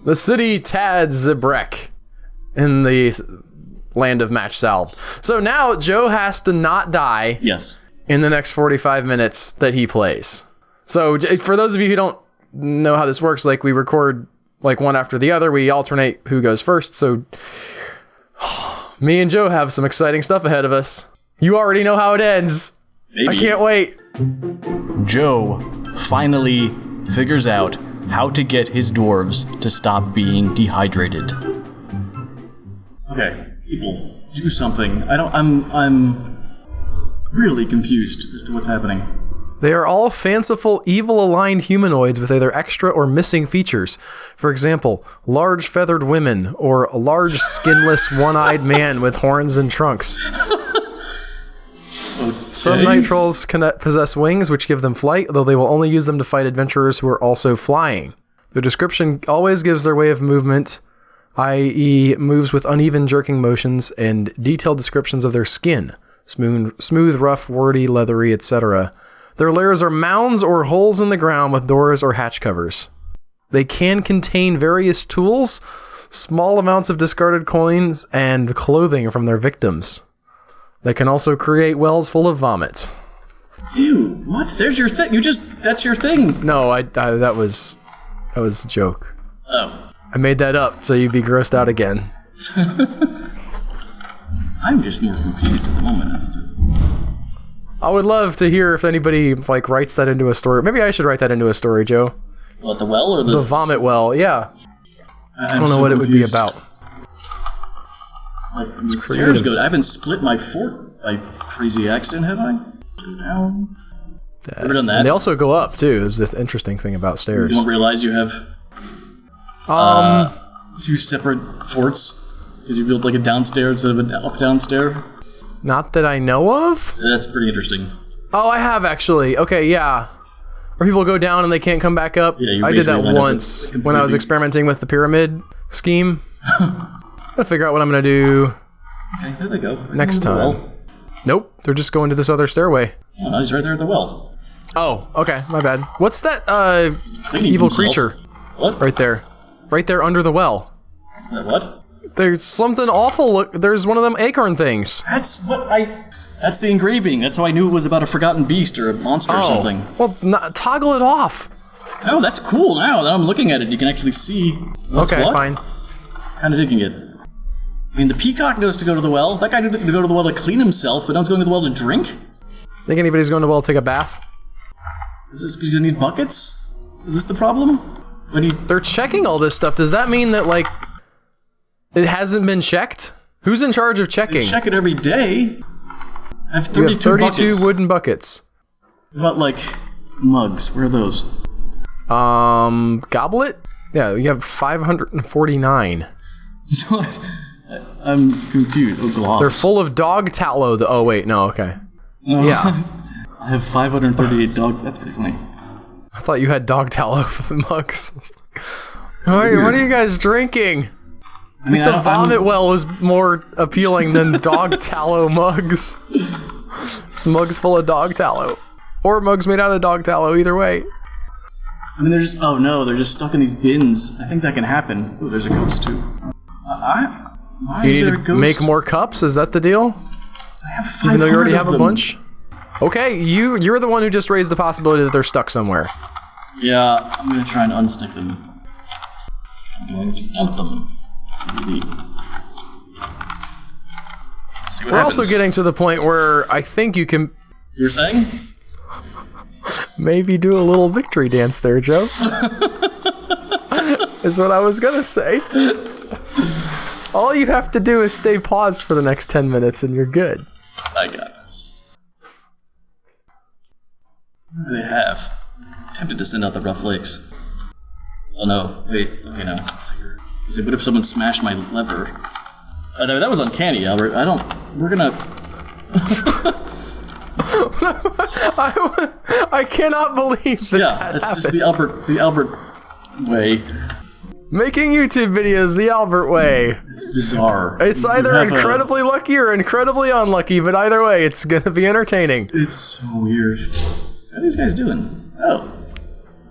S1: The city Tad Zebrek in the land of Match Salve. So now Joe has to not die.
S2: Yes.
S1: In the next 45 minutes that he plays. So for those of you who don't know how this works, like we record like one after the other, we alternate who goes first. So me and Joe have some exciting stuff ahead of us. You already know how it ends.
S2: Maybe.
S1: I can't wait.
S2: Joe finally figures out how to get his dwarves to stop being dehydrated. Okay, people, do something. I'm really confused as to what's happening.
S1: They are all fanciful, evil-aligned humanoids with either extra or missing features. For example, large feathered women, or a large skinless, one-eyed man with horns and trunks.
S2: Okay.
S1: Some night trolls can possess wings, which give them flight, though they will only use them to fight adventurers who are also flying. Their description always gives their way of movement, i.e. moves with uneven jerking motions, and detailed descriptions of their skin. Smooth, rough, wordy, leathery, etc. Their lairs are mounds or holes in the ground with doors or hatch covers. They can contain various tools, small amounts of discarded coins, and clothing from their victims. They can also create wells full of vomit.
S2: Ew, what? There's your thing. That's your thing.
S1: No, that was a joke.
S2: Oh.
S1: I made that up so you'd be grossed out again.
S2: I'm just more confused at the moment as to...
S1: I would love to hear if anybody writes that into a story. Maybe I should write that into a story, Joe.
S2: What, the well or
S1: the vomit well? Yeah. I don't know what
S2: confused.
S1: It would be about.
S2: The stairs go. I haven't split my fort by crazy accident, have I? Go down. Ever done that?
S1: And they also go up too. Is the interesting thing about stairs.
S2: You don't realize you have two separate forts because you built a downstairs instead of an up-downstair.
S1: Not that I know of.
S2: That's pretty interesting.
S1: Oh, I have actually. Okay, yeah. Where people go down and they can't come back up.
S2: Yeah,
S1: I did that once when I was experimenting with the pyramid scheme. Gotta figure out what I'm gonna do.
S2: Okay, there they go.
S1: Next time.
S2: Well.
S1: Nope, they're just going to this other stairway.
S2: Oh, no, he's right there at the well.
S1: Oh, okay, my bad. What's that
S2: Cleaning
S1: evil
S2: himself.
S1: creature?
S2: What?
S1: Right there. Right there under the well.
S2: Is that what?
S1: There's something awful. Look, there's one of them acorn things.
S2: That's the engraving. That's how I knew it was about a forgotten beast or a monster or something.
S1: Well, toggle it off.
S2: Oh, that's cool now. That I'm looking at it, you can actually see what's
S1: okay,
S2: what.
S1: fine.
S2: Kind of digging it. I mean, the peacock knows to go to the well. That guy didn't go to the well to clean himself, but now he's going to the well to drink?
S1: Think anybody's going to the well to take a bath?
S2: Is this because you need buckets? Is this the problem?
S1: They're checking all this stuff. Does that mean that, it hasn't been checked? Who's in charge of checking?
S2: They check it every day. I have 32
S1: you have 32
S2: buckets.
S1: wooden buckets.
S2: What about, mugs? Where are those?
S1: Goblet? Yeah, you have 549.
S2: I'm confused. Oh, gloss.
S1: They're full of dog tallow. Oh, wait, no, okay. Yeah.
S2: I have 538 dog. That's pretty funny.
S1: I thought you had dog tallow mugs. What are you guys drinking?
S2: I mean,
S1: the vomit well was more appealing than dog tallow mugs. Some mugs full of dog tallow. Or mugs made out of dog tallow, either way.
S2: I mean, they're just... Oh, no, they're just stuck in these bins. I think that can happen. Ooh, there's a ghost, too. Why is there a ghost?
S1: Make more cups? Is that the deal?
S2: I have 500
S1: even though you already have
S2: of
S1: a
S2: them.
S1: bunch? Okay, you're the one who just raised the possibility that they're stuck somewhere.
S2: Yeah, I'm gonna try and unstick them. I'm going to dump them.
S1: We're also getting to the point where I think you can
S2: You're saying?
S1: maybe do a little victory dance there, Joe. Is what I was gonna say. All you have to do is stay paused for the next 10 minutes and you're good.
S2: I got this. What do they have? I'm tempted to send out the rough lakes. Oh no, wait, okay, no. What if someone smashed my lever? That was uncanny, Albert. We're gonna...
S1: I cannot believe that.
S2: Yeah, it's just the Albert way.
S1: Making YouTube videos the Albert way.
S2: It's bizarre.
S1: It's either incredibly lucky or incredibly unlucky, but either way, it's gonna be entertaining.
S2: It's so weird. How are these guys doing? Oh.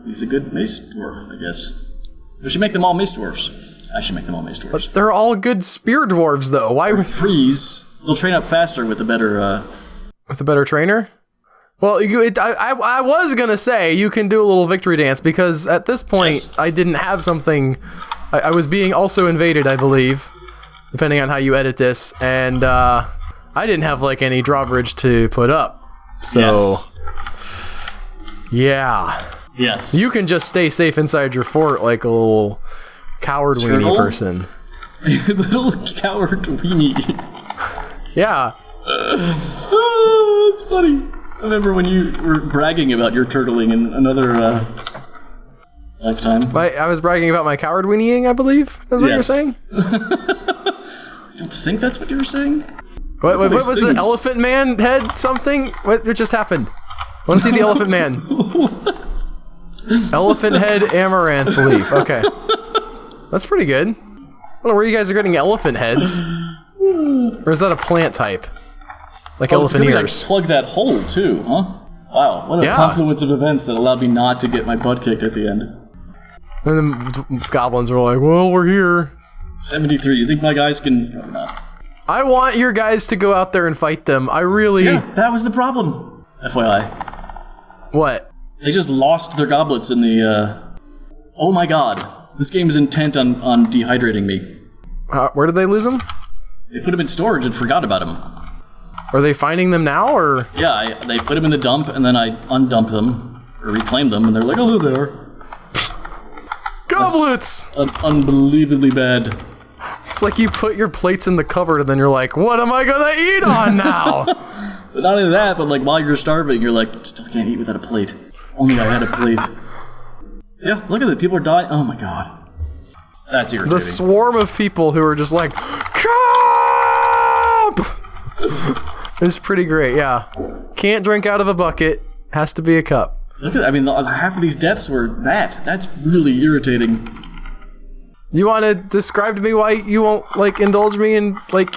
S2: He's a good mace dwarf, I guess. We should make them all mace dwarfs. I should make them all mace dwarfs.
S1: But they're all good spear dwarves, though. Why
S2: With threes, they'll train up faster with a better,
S1: With a better trainer? Well, I was gonna say you can do a little victory dance because at this point
S2: Yes.
S1: I didn't have something. I was being also invaded, I believe. depending on how you edit this. And I didn't have like any drawbridge to put up. So, yeah.
S2: Yes.
S1: You can just stay safe inside your fort like a little coward weenie person.
S2: Little coward weenie.
S1: Yeah.
S2: Oh, that's funny. I remember when you were bragging about your turtling in another lifetime.
S1: I was bragging about my coward weenieing, I believe. That's what you were saying?
S2: I don't think that's what you were saying.
S1: What was the elephant man head something? What just happened? I want to see the elephant man. Elephant head amaranth leaf. Okay. That's pretty good. I don't know where you guys are getting elephant heads. Or is that a plant type? Like elephant
S2: ears.
S1: ears.
S2: Plug that hole too, huh? Wow, what a confluence of events that allowed me not to get my butt kicked at the end.
S1: And then goblins were like, well, we're here.
S2: 73, you think my guys can... No, not.
S1: I want your guys to go out there and fight them. I really...
S2: Yeah, that was the problem. FYI.
S1: What?
S2: They just lost their goblets in the, Oh my god. This game is intent on dehydrating me.
S1: Where did they lose them?
S2: They put them in storage and forgot about them.
S1: Are they finding them now, or...?
S2: Yeah, they put them in the dump, and then I undump them, or reclaim them, and they're like, oh, there they are.
S1: Goblets!
S2: Unbelievably bad.
S1: It's like you put your plates in the cupboard, and then you're like, what am I gonna eat on now?
S2: But not only that, but like while you're starving, you're like, still can't eat without a plate. Only I had a plate. Yeah, look at it, people are dying. Oh my god. That's irritating.
S1: The swarm of people who are just like, Cup! It's pretty great, yeah. Can't drink out of a bucket, has to be a cup.
S2: Look at, I mean, half of these deaths were that. That's really irritating.
S1: You want to describe to me why you won't, like, indulge me in, like...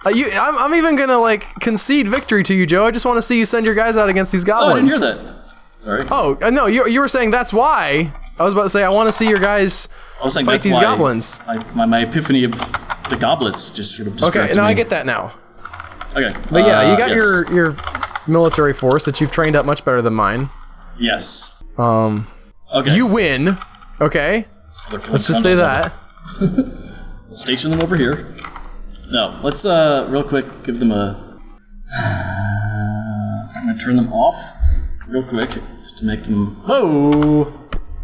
S1: I'm even gonna, like, concede victory to you, Joe. I just want to see you send your guys out against these goblins.
S2: Oh, I didn't hear that. Sorry.
S1: Oh, no, you were saying that's why. I was about to say, I want to see your guys fight these goblins.
S2: My epiphany of the goblets just sort of distracted
S1: Okay, no,
S2: me.
S1: I get that now.
S2: Okay.
S1: But yeah, you got
S2: yes.
S1: your military force that you've trained up much better than mine.
S2: Yes.
S1: Okay. You win. Okay. Let's just say that.
S2: Station them over here. No, let's real quick give them a... I'm gonna turn them off real quick just to make them... Oh!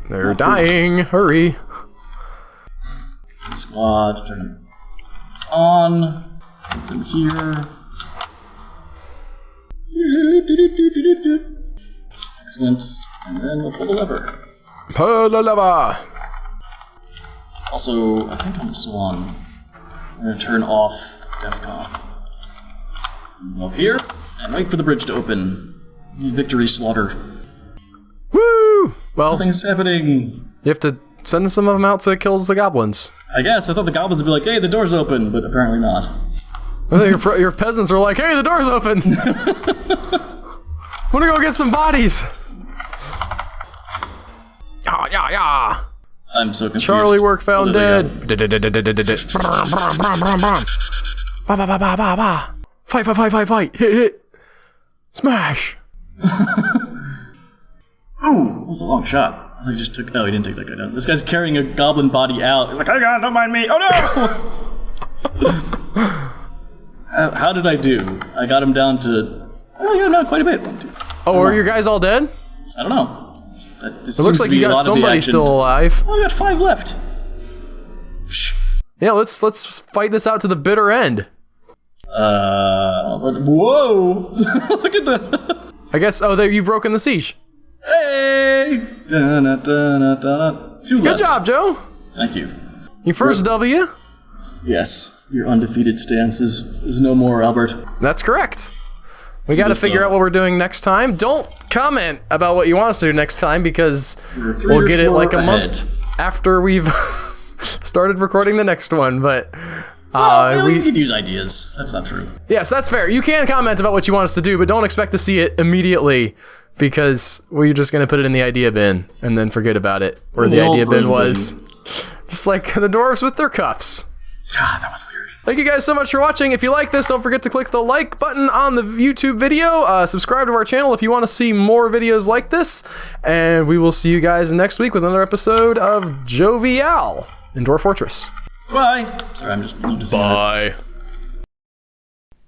S1: They're dying. Hurry.
S2: Squad, turn them on. Put them here. Excellent. And then we'll pull the lever.
S1: Pull the lever.
S2: Also, I think I'm still on. I'm gonna turn off DEFCON. Up here, and wait for the bridge to open. Victory slaughter.
S1: Woo! Well,
S2: Nothing's happening.
S1: You have to send some of them out to kill the goblins.
S2: I guess. I thought the goblins would be like, hey, the door's open, but apparently not.
S1: I think your peasants are like, hey, the door's open! I'm gonna go get some bodies! Yeah.
S2: I'm so confused.
S1: Charlie Work found dead. Fight. Hit. Smash.
S2: Ooh, that was a long shot. I just took... Oh, he didn't take that guy down. This guy's carrying a goblin body out. He's like, hey guys, don't mind me. Oh no! How did I do? I got him down to... Oh yeah, no, quite a bit.
S1: Oh, are your guys all dead?
S2: I don't know.
S1: It looks like you got somebody still alive.
S2: Oh, I got 5 left.
S1: Yeah, let's fight this out to the bitter end.
S2: Whoa! Look at the...
S1: I guess, you've broken the siege.
S2: Hey! 2 left.
S1: Good job, Joe.
S2: Thank you.
S1: Your first W?
S2: Yes, your undefeated stance is no more, Albert.
S1: That's correct. We got to figure out what we're doing next time. Don't comment about what you want us to do next time because we'll get it like a month after we've started recording the next one. But
S2: we could use ideas. That's not true.
S1: Yes, that's fair. You can comment about what you want us to do, but don't expect to see it immediately because we're just going to put it in the idea bin and then forget about it. Where the idea bin was. Just like the dwarves with their cups.
S2: God, that was weird.
S1: Thank you guys so much for watching. If you like this, don't forget to click the like button on the YouTube video. Subscribe to our channel if you want to see more videos like this. And we will see you guys next week with another episode of Jovial in Dwarf Fortress.
S2: Bye. Sorry, I'm just
S1: Bye.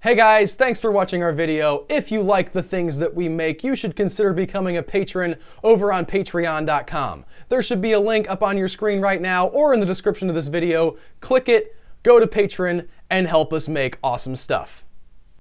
S1: Hey guys, thanks for watching our video. If you like the things that we make, you should consider becoming a patron over on patreon.com. There should be a link up on your screen right now or in the description of this video. Click it, go to Patreon, and help us make awesome stuff.